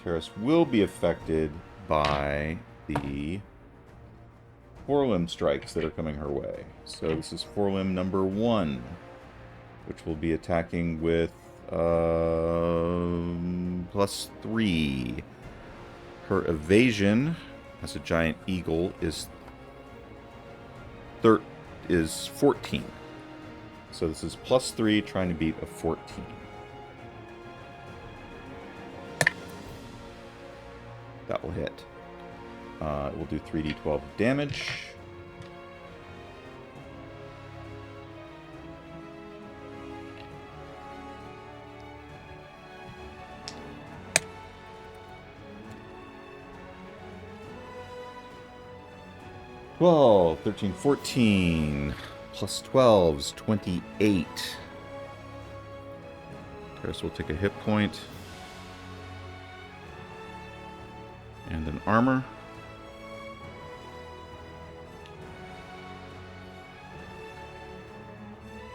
Terrace will be affected by the forelimb strikes that are coming her way. So this is forelimb number 1, which will be attacking with +3. Her evasion as a giant eagle is 14. So this is +3 trying to beat a 14. That will hit. It will do 3d12 damage. Well, 13, 14, plus 12's 28. Terrace will take a hit point. And an armor.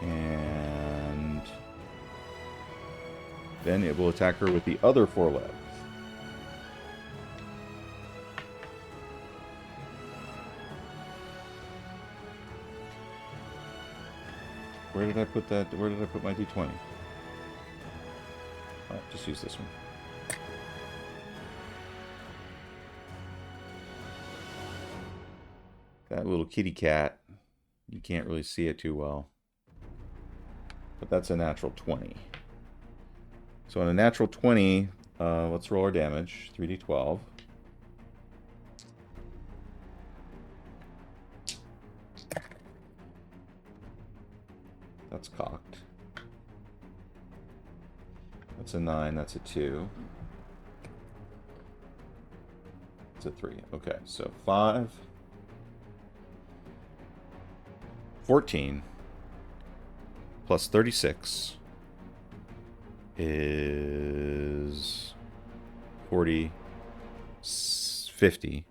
And then it will attack her with the other 4 legs. Where did I put that? Where did I put my d20? Oh, just use this one. That little kitty cat, you can't really see it too well. But that's a natural 20. So on a natural 20, let's roll our damage. 3d12. That's cocked. That's a 9, that's a 2. It's a 3. Okay, so 5, 14, plus 36 is 40, 50.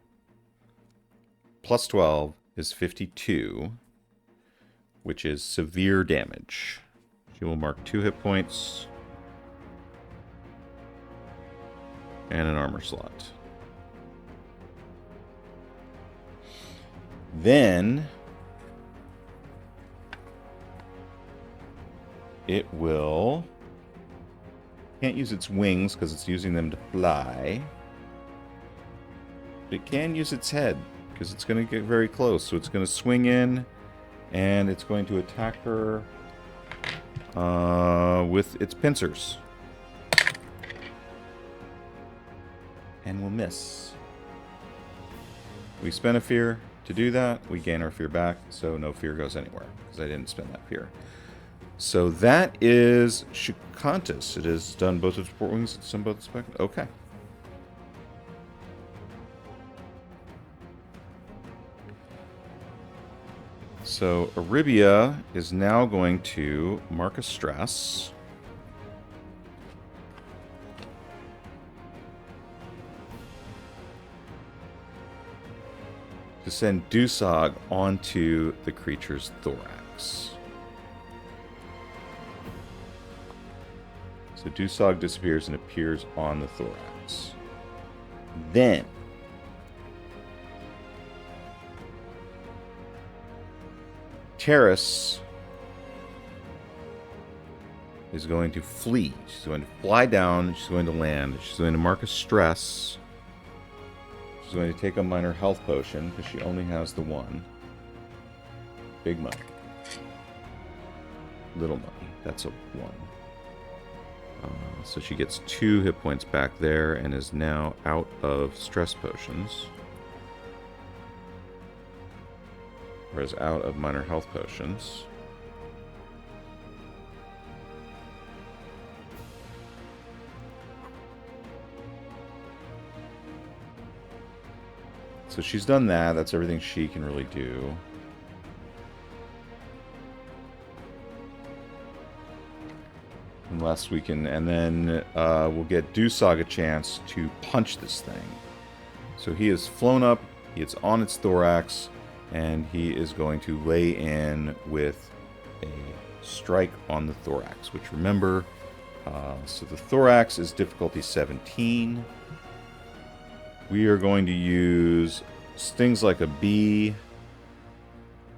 Plus 12 is 52. Which is severe damage. She will mark 2 hit points and an armor slot. Then it will... Can't use its wings because it's using them to fly. But it can use its head because it's going to get very close. So it's going to swing in. And it's going to attack her with its pincers. And we'll miss. We spent a fear to do that. We gain our fear back, so no fear goes anywhere, because I didn't spend that fear. So that is Chakantis. It has done both its support wings, it's done both its back. Okay. So Aribia is now going to mark a stress. To send Dusog onto the creature's thorax. So Dusog disappears and appears on the thorax. Then Terrace is going to flee. She's going to fly down. She's going to land. She's going to mark a stress. She's going to take a minor health potion because she only has the one. Big money. Little money. That's a 1. So she gets 2 hit points back there and is now out of stress potions. Or is out of minor health potions. So she's done that. That's everything she can really do. Unless we can... And then we'll get Dusog a chance to punch this thing. So he has flown up. It's on its thorax. And he is going to lay in with a strike on the thorax. Which, remember, so the thorax is difficulty 17. We are going to use stings like a bee.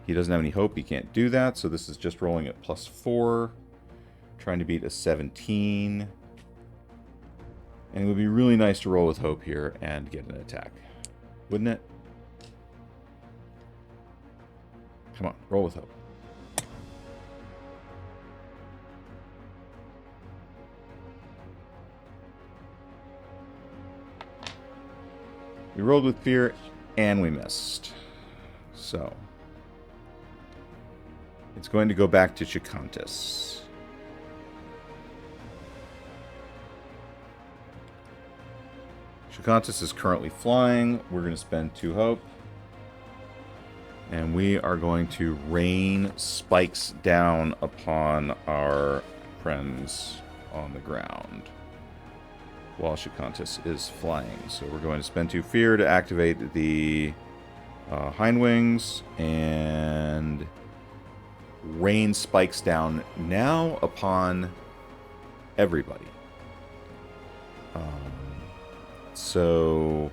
He doesn't have any hope. He can't do that. So this is just rolling at +4. Trying to beat a 17. And it would be really nice to roll with hope here and get an attack. Wouldn't it? Come on, roll with hope. We rolled with fear and we missed. So it's going to go back to Chakantis. Chakantis is currently flying. We're going to spend 2 hope. And we are going to rain spikes down upon our friends on the ground while Chakantis is flying. So we're going to spend 2 fear to activate the hind wings and rain spikes down now upon everybody. So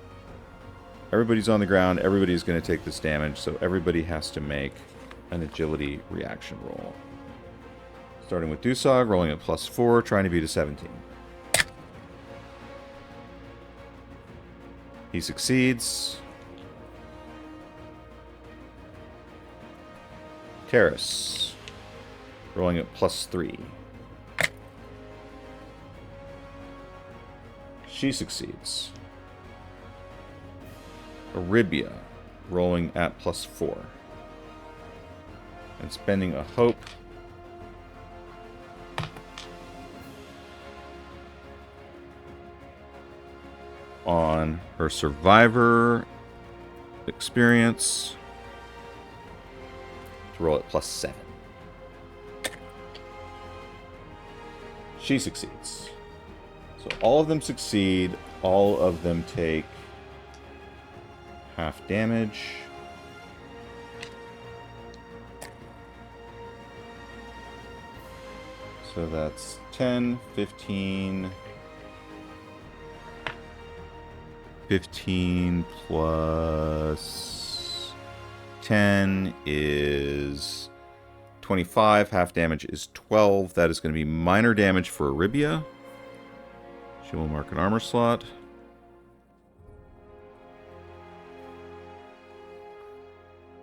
everybody's on the ground. Everybody's going to take this damage. So everybody has to make an agility reaction roll. Starting with Dusog, rolling at +4, trying to beat a 17. He succeeds. Terrace, rolling at +3. She succeeds. Aribia, rolling at +4. And spending a hope. On her survivor experience to roll at +7. She succeeds. So all of them succeed. All of them take half damage. So that's 10, 15... 15 plus 10 is 25. Half damage is 12. That is going to be minor damage for Aribia. She will mark an armor slot.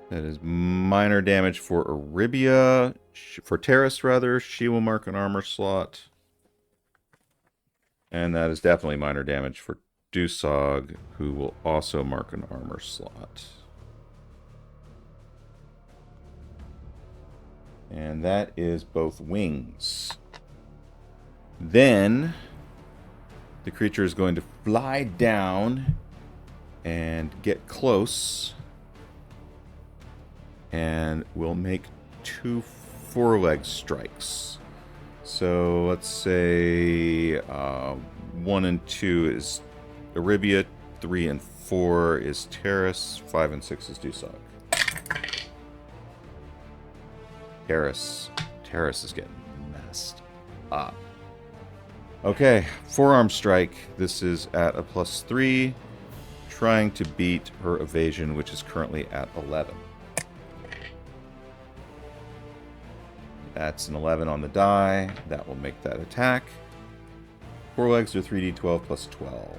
That is minor damage for Aribia. For Terrace, rather. She will mark an armor slot. And that is definitely minor damage for Dusog, who will also mark an armor slot. And that is both wings. Then the creature is going to fly down and get close. And will make 2 4-leg strikes. So let's say 1 and 2 is Aribia, 3 and 4 is Terrace, 5 and 6 is Dusog. Terrace is getting messed up. Okay, forearm strike. This is at a +3, trying to beat her evasion, which is currently at 11. That's an 11 on the die. That will make that attack. 4 legs are 3d12 plus 12.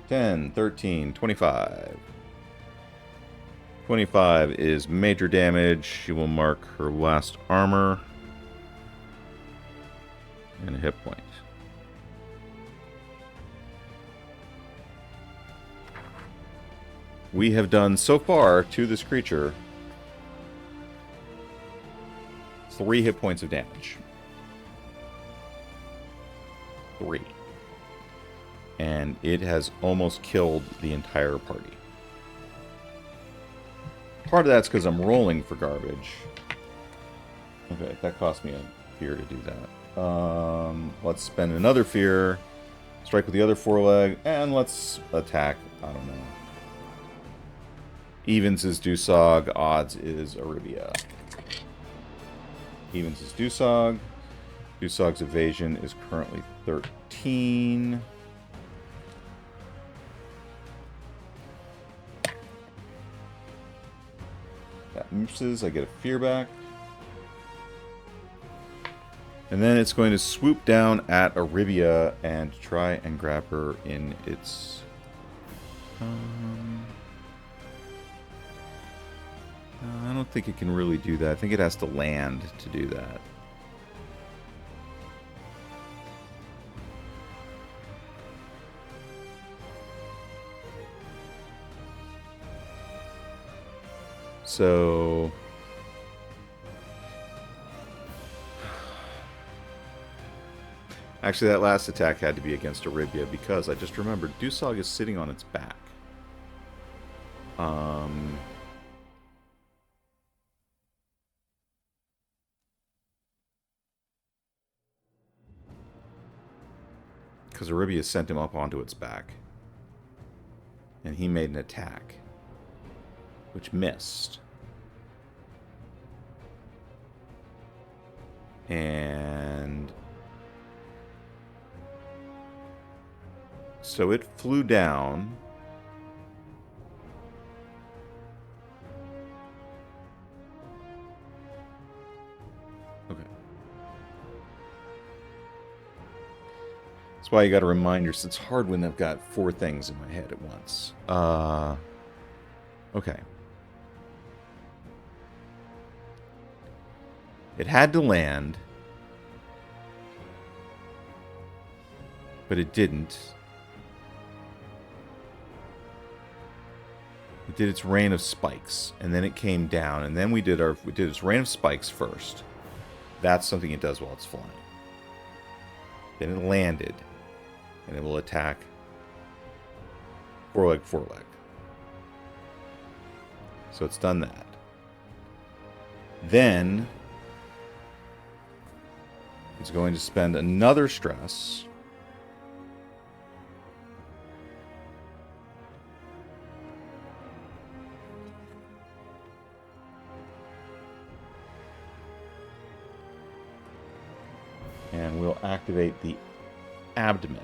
$10, $13, $25. 25 is major damage. She will mark her last armor. And a hit point. We have done so far to this creature 3 hit points of damage. 3. And it has almost killed the entire party. Part of that's because I'm rolling for garbage. Okay, that cost me a fear to do that. Let's spend another fear. Strike with the other 4-leg. And let's attack. I don't know. Evens is Dusog, odds is Arabia. Evens is Dusog. Dusog's evasion is currently 13. That misses. I get a fear back. And then it's going to swoop down at Arabia and try and grab her in its... I don't think it can really do that. I think it has to land to do that. So... Actually, that last attack had to be against Arabia because I just remembered Dusog is sitting on its back. Because Arabia sent him up onto its back. And he made an attack. Which missed. And... so it flew down. Okay. That's why you got to remind yourself. It's hard when I've got 4 things in my head at once. Okay. It had to land. But it didn't. It did its rain of spikes, and then it came down, and then we did its rain of spikes first. That's something it does while it's flying. Then it landed, and it will attack foreleg. So it's done that. Then it's going to spend another stress. And we'll activate the abdomen.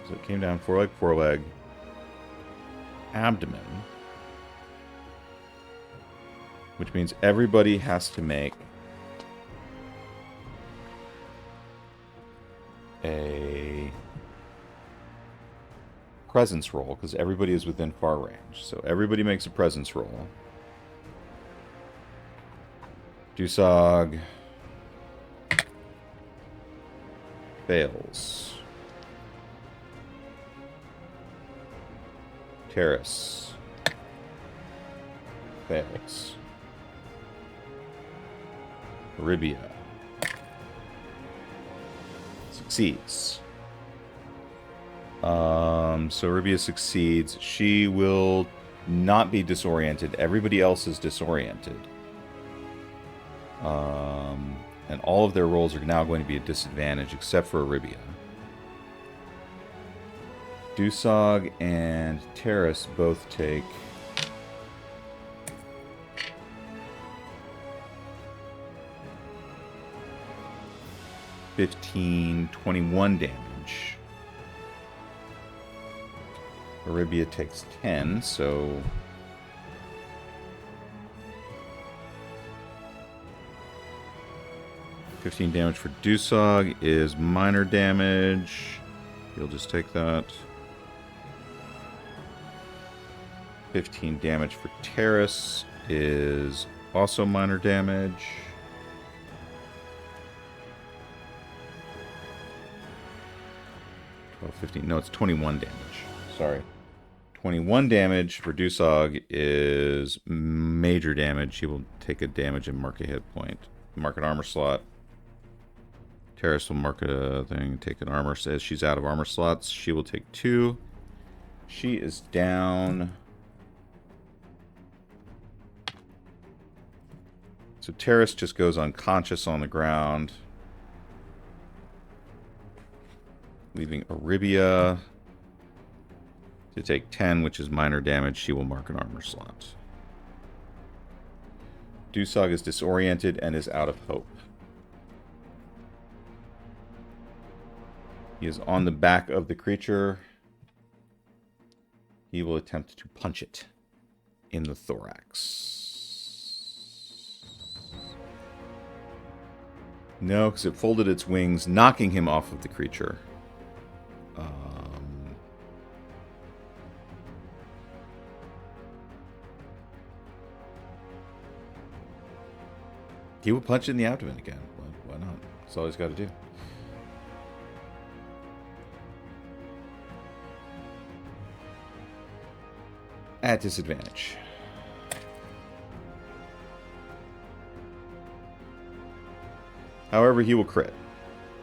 So it came down foreleg, abdomen. Which means everybody has to make a presence roll, because everybody is within far range. So everybody makes a presence roll. Dusog fails. Terrace fails. Arabia succeeds. So Arabia succeeds. She will not be disoriented. Everybody else is disoriented. And all of their rolls are now going to be a disadvantage except for Arabia. Dusog and Terrace both take 15, 21 damage. Arabia takes 10, so... $15 damage for Dusog is minor damage. He'll just take that. 15 damage for Terrace is also minor damage. 12, 15. No, it's 21 damage. Sorry. 21 damage for Dusog is major damage. He will take a damage and mark a hit point. Mark an armor slot. Terrace will mark a thing, take an armor. Says she's out of armor slots. She will take 2. She is down. So Terrace just goes unconscious on the ground, leaving Arabia To take 10, which is minor damage, she will mark an armor slot. Dusog is disoriented and is out of hope. He is on the back of the creature. He will attempt to punch it in the thorax. No, because it folded its wings, knocking him off of the creature. He will punch it in the abdomen again. Why not? That's all he's got to do. At disadvantage. However, he will crit.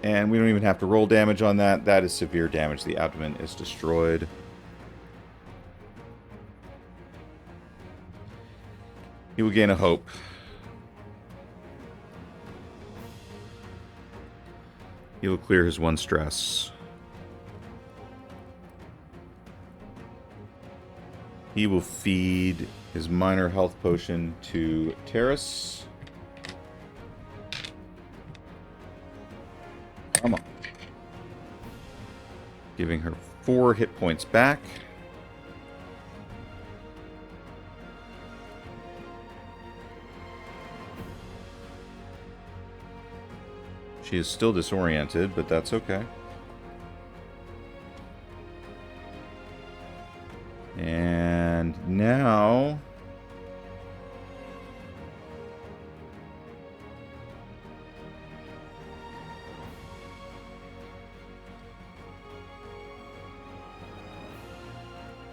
And we don't even have to roll damage on that. That is severe damage. The abdomen is destroyed. He will gain a hope. He will clear his 1 stress. He will feed his minor health potion to Terrace. Come on. Giving her 4 hit points back. She is still disoriented, but that's okay. And now...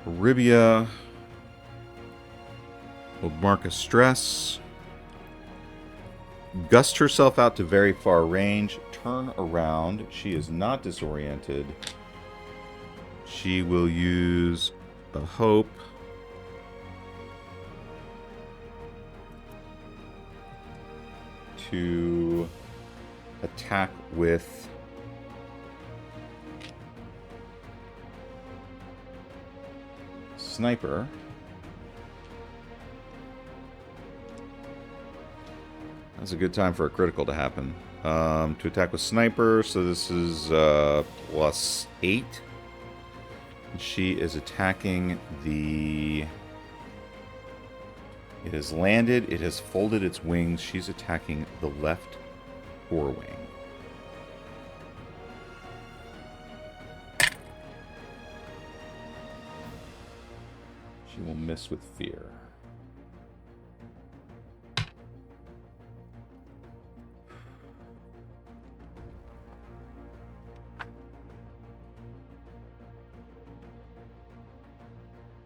Aribia will mark a stress. Gust herself out to very far range. Turn around. She is not disoriented. She will use a hope. To attack with Sniper. That's a good time for a critical to happen. To attack with Sniper, so this is +8. She is attacking the... It has landed, it has folded its wings. She's attacking the left forewing. She will miss with fear.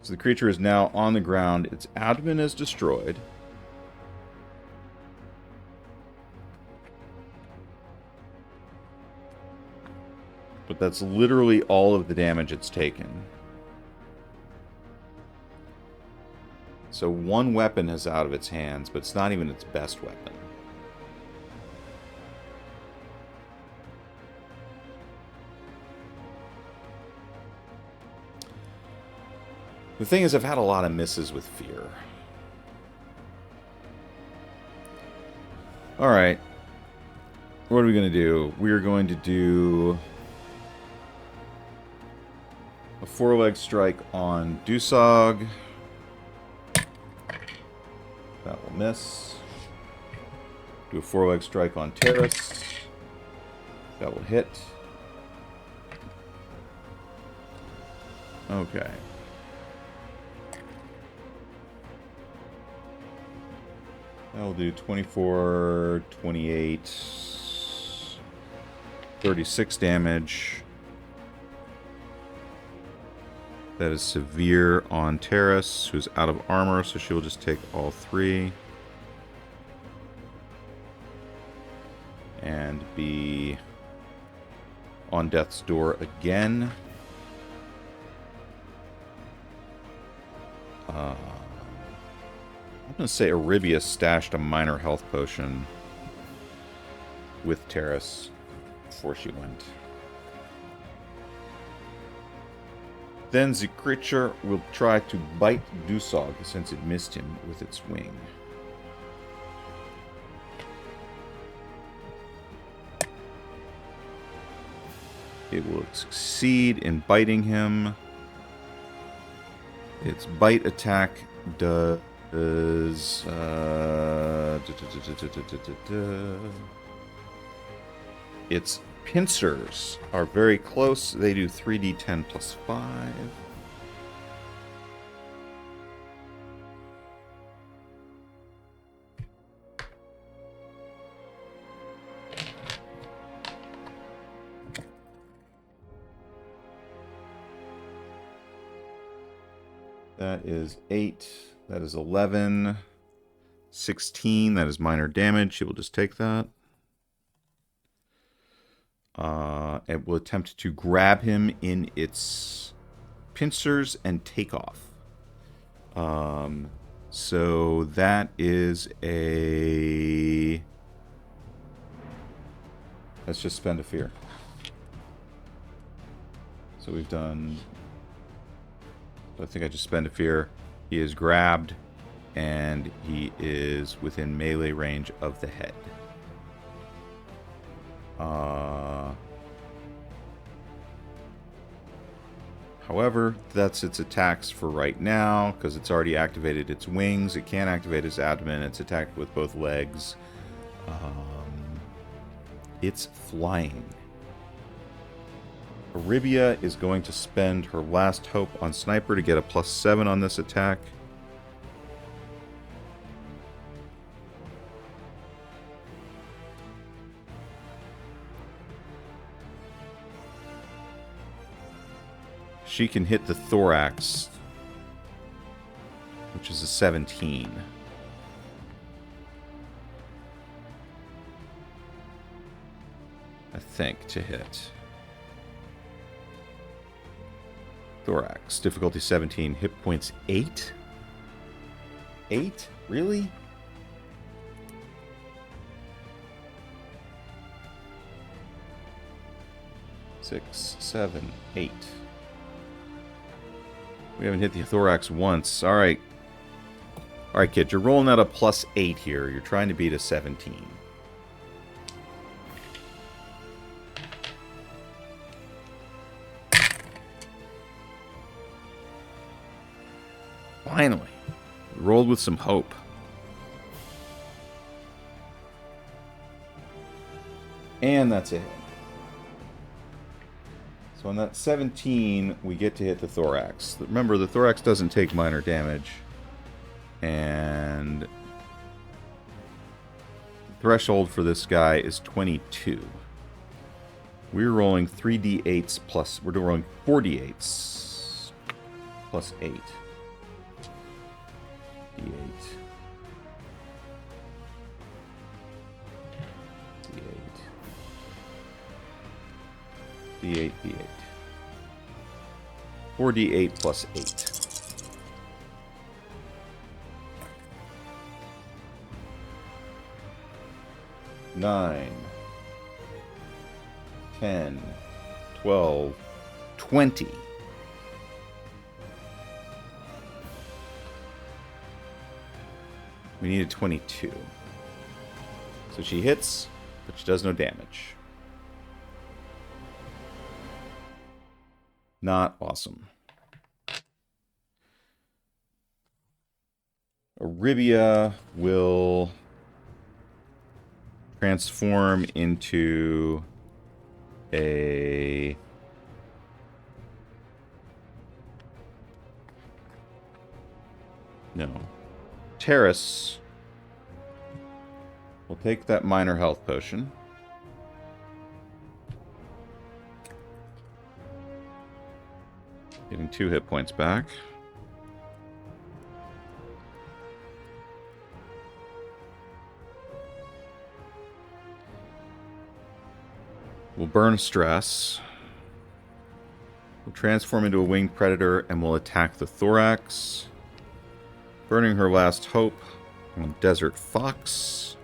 So the creature is now on the ground. Its abdomen is destroyed. But that's literally all of the damage it's taken. So 1 weapon is out of its hands, but it's not even its best weapon. The thing is, I've had a lot of misses with fear. Alright. What are we going to do? We are going to do a 4-leg strike on Dusog. That will miss. Do a 4-leg strike on Terrace. That will hit. Okay. That will do 24, 28, 36 damage. That is severe on Terrace, who's out of armor, so she will just take all 3. And be on death's door again. I'm going to say Aribia stashed a minor health potion with Terrace before she went. Then the creature will try to bite Dusog since it missed him with its wing. It will succeed in biting him. Its bite attack does... Its pincers are very close. They do 3d10 plus 5. That is 8. That is 11. 16. That is minor damage. She will just take that. It will attempt to grab him in its pincers and take off. So that is a... Let's just spend a fear. So we've done... I think I just spend a fear. He is grabbed, and he is within melee range of the head. However, that's its attacks for right now, because it's already activated its wings. It can't activate its abdomen. It's attacked with both legs. It's flying. Aribia is going to spend her last hope on Sniper to get a +7 on this attack. She can hit the thorax, which is a 17. I think, to hit. Thorax, difficulty 17, hit points 8? 8? Really? Six, 7, 8. We haven't hit the thorax once. Alright. Alright, kid, you're rolling out a +8 here. You're trying to beat a 17. Finally. We rolled with some hope. And that's it. So on that 17, we get to hit the thorax. Remember, the thorax doesn't take minor damage. And the threshold for this guy is 22. We're rolling 3d8s plus... We're rolling 4d8s plus 8. D8. D8. D8, D8. 4d8 plus 8. Nine, 10, 12, 20. We needed 22. So she hits, but she does no damage. Not awesome. Aribia will transform into a... No. Terrace will take that minor health potion. Getting 2 hit points back. We'll burn stress. We'll transform into a winged predator and we'll attack the thorax. Burning her last hope on Desert Fox.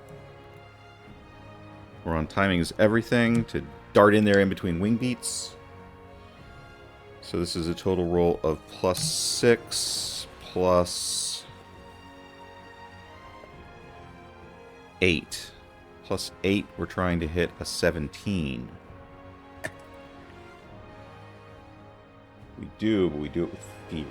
We're on timing is everything to dart in there in between wing beats. So this is a total roll of +6 plus 8. +8, we're trying to hit a 17. We do, but we do it with fear.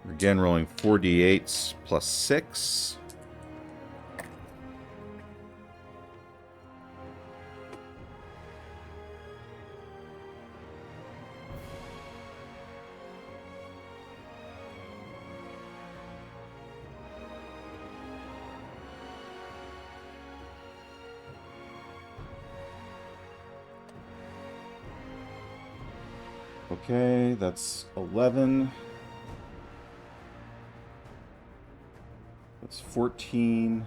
We're again rolling 4d8s plus 6. Okay, that's 11. That's 14.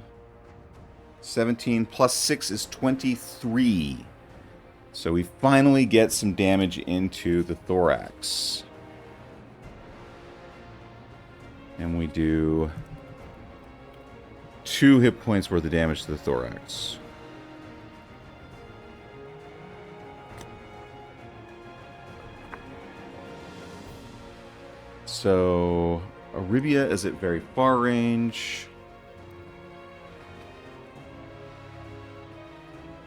17 plus 6 is 23. So we finally get some damage into the thorax. And we do 2 hit points worth of damage to the thorax. So Aribia is at very far range.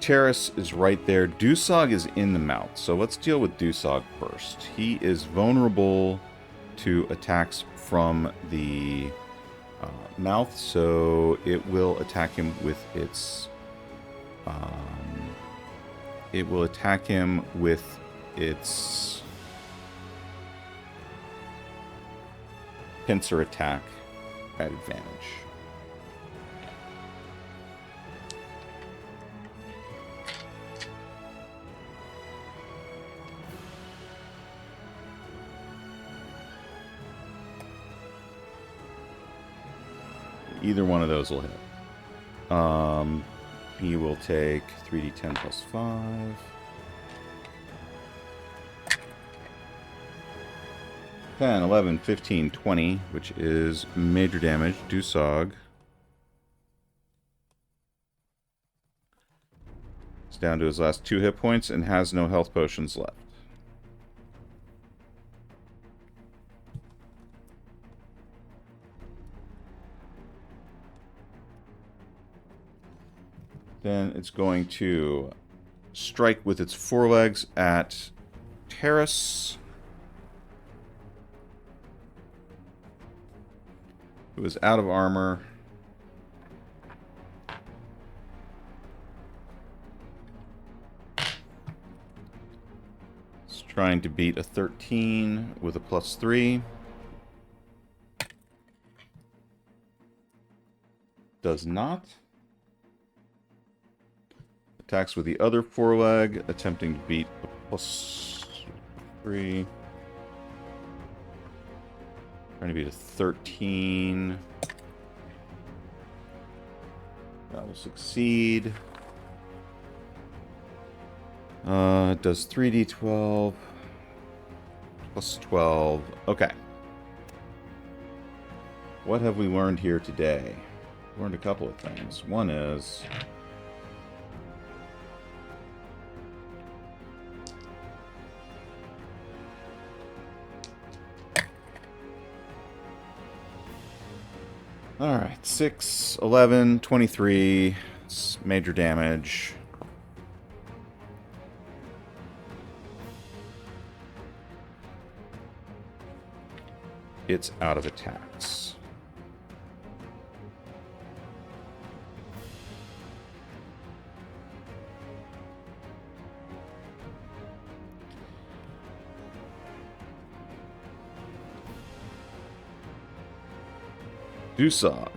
Terrace is right there. Dusog is in the mouth. So let's deal with Dusog first. He is vulnerable to attacks from the mouth, so it will attack him with its pincer attack at advantage. Either one of those will hit. He will take 3d10 plus 5. 10, 11, 15, 20, which is major damage. Dusog is down to his last 2 hit points and has no health potions left. Then it's going to strike with its forelegs at Terrace, who is out of armor. It's trying to beat a 13 with a +3. Does not. Attacks with the other foreleg, attempting to beat a +3. Trying to beat a 13. That will succeed. It does 3d12 plus 12. Okay. What have we learned here today? We learned a couple of things. One is alright, 6, 11, 23. It's major damage. It's out of attacks. Dusog.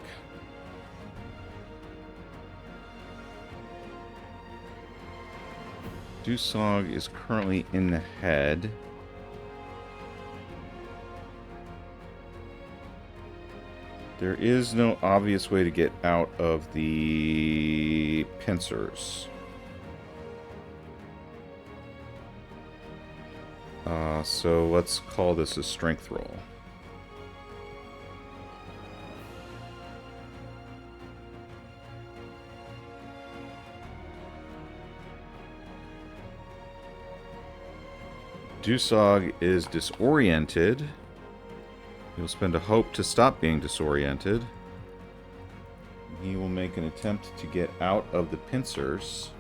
Dusog is currently in the head. There is no obvious way to get out of the pincers. So let's call this a strength roll. Dusog is disoriented. He'll spend a hope to stop being disoriented. He will make an attempt to get out of the pincers.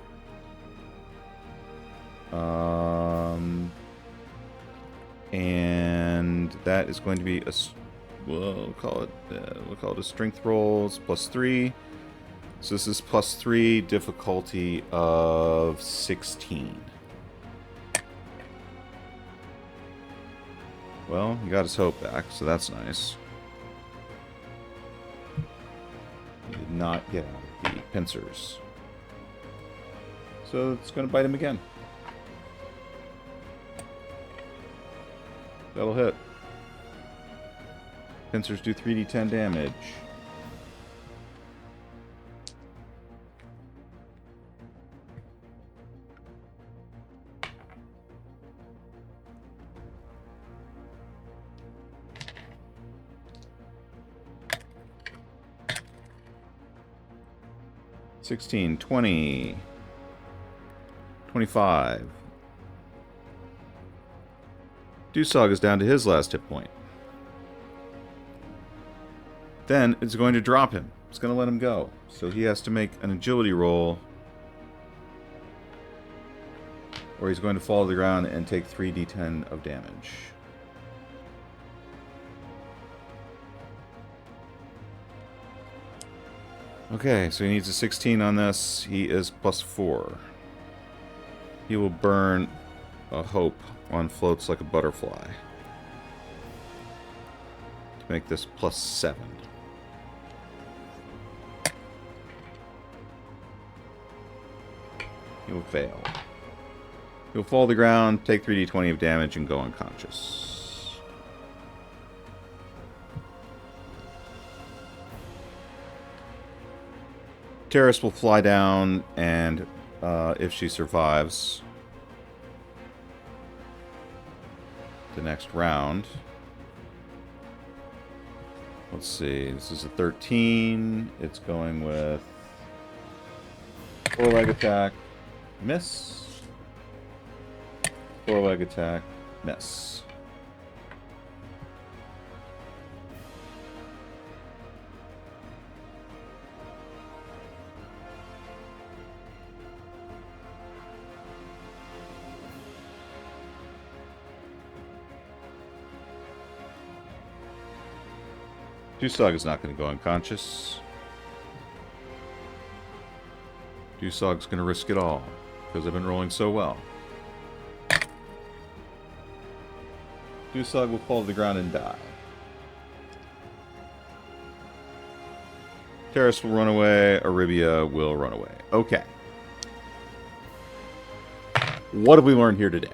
And that is going to be a... we'll call it a strength roll. It's +3. So this is +3, difficulty of 16. Well, he got his hope back, so that's nice. He did not get out of the pincers. So it's going to bite him again. That'll hit. Pincers do 3d10 damage. $16, $20, $25. Dusog is down to his last hit point. Then it's going to drop him. It's going to let him go. So he has to make an agility roll, or he's going to fall to the ground and take 3d10 of damage. Okay, so he needs a 16 on this. He is +4. He will burn a hope on floats like a butterfly to make this +7. He will fail. He'll fall to the ground, take 3d20 of damage, and go unconscious. Terrace will fly down, and if she survives the next round... Let's see, this is a 13. It's going with 4-leg attack, miss. 4-leg attack, miss. Dusog is not going to go unconscious. Dusog's going to risk it all, because I've been rolling so well. Dusog will fall to the ground and die. Terrace will run away. Aribia will run away. Okay. What have we learned here today?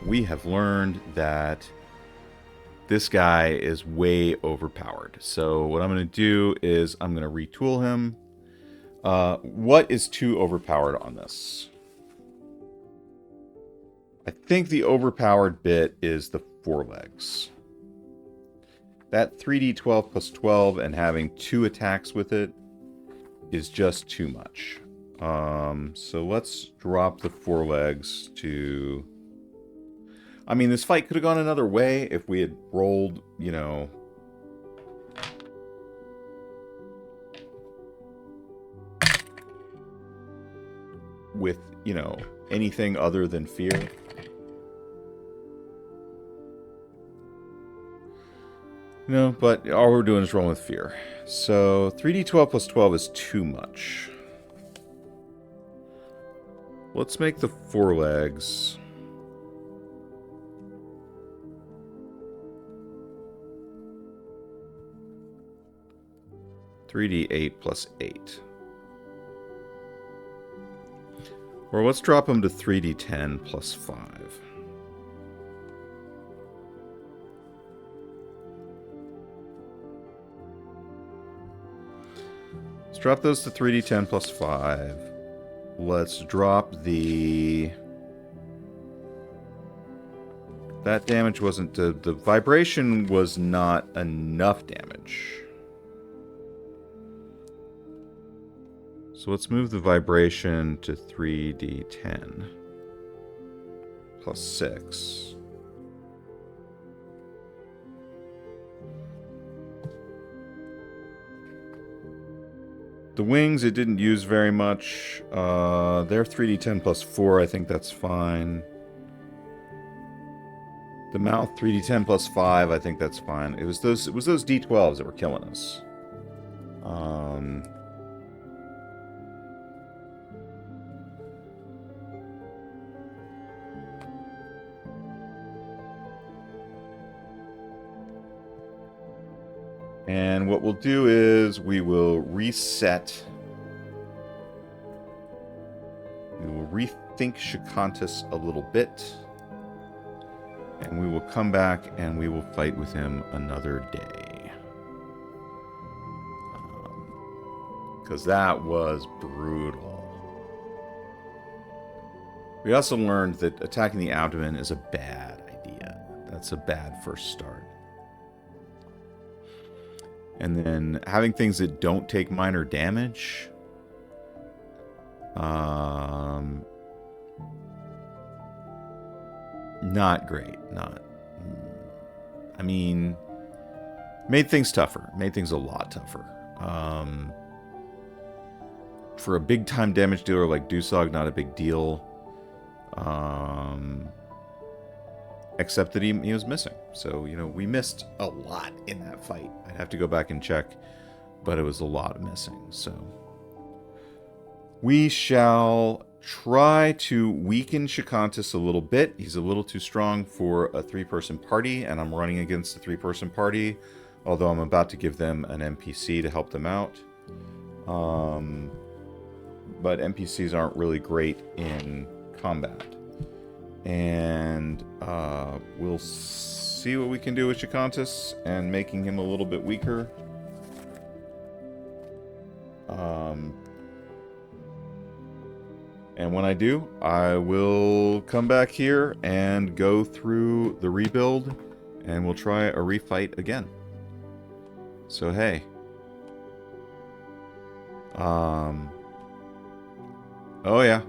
We have learned that this guy is way overpowered. So what I'm going to do is I'm going to retool him. What is too overpowered on this? I think the overpowered bit is the 4 legs. That 3d12 plus 12 and having 2 attacks with it is just too much. So let's drop the 4 legs to... I mean, this fight could have gone another way if we had rolled, you know... with, you know, anything other than fear. No, but all we're doing is rolling with fear. So 3d12 plus 12 is too much. Let's make the 4 legs... 3d8 plus 8. Or let's drop them to 3d10 plus 5. Let's drop those to 3d10 plus 5. Let's drop the... That damage wasn't... The vibration was not enough damage. So let's move the vibration to 3d10 plus 6. The wings, it didn't use very much. They're 3d10 plus 4. I think that's fine. The mouth, 3d10 plus 5. I think that's fine. It was those d12s that were killing us. And what we'll do is we will reset. We will rethink Chakantis a little bit. And we will come back and we will fight with him another day. Because that was brutal. We also learned that attacking the abdomen is a bad idea. That's a bad first start. And then having things that don't take minor damage. Not great. I mean, made things tougher. Made things a lot tougher. For a big time damage dealer like Dusog, not a big deal. Except that he was missing. So, you know, we missed a lot in that fight. I'd have to go back and check, but it was a lot missing. So, we shall try to weaken Chakantis a little bit. He's a little too strong for a 3-person party, and I'm running against a 3-person party, although I'm about to give them an NPC to help them out. But NPCs aren't really great in combat. And we'll see what we can do with Chakantis and making him a little bit weaker. And when I do, I will come back here and go through the rebuild, and we'll try a refight again. So, hey. Oh, yeah.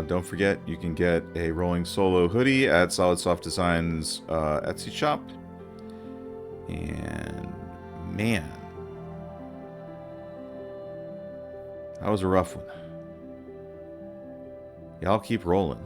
Don't forget, you can get a Rolling Solo hoodie at Solid Soft Designs Etsy shop. And, man. That was a rough one. Y'all keep rolling.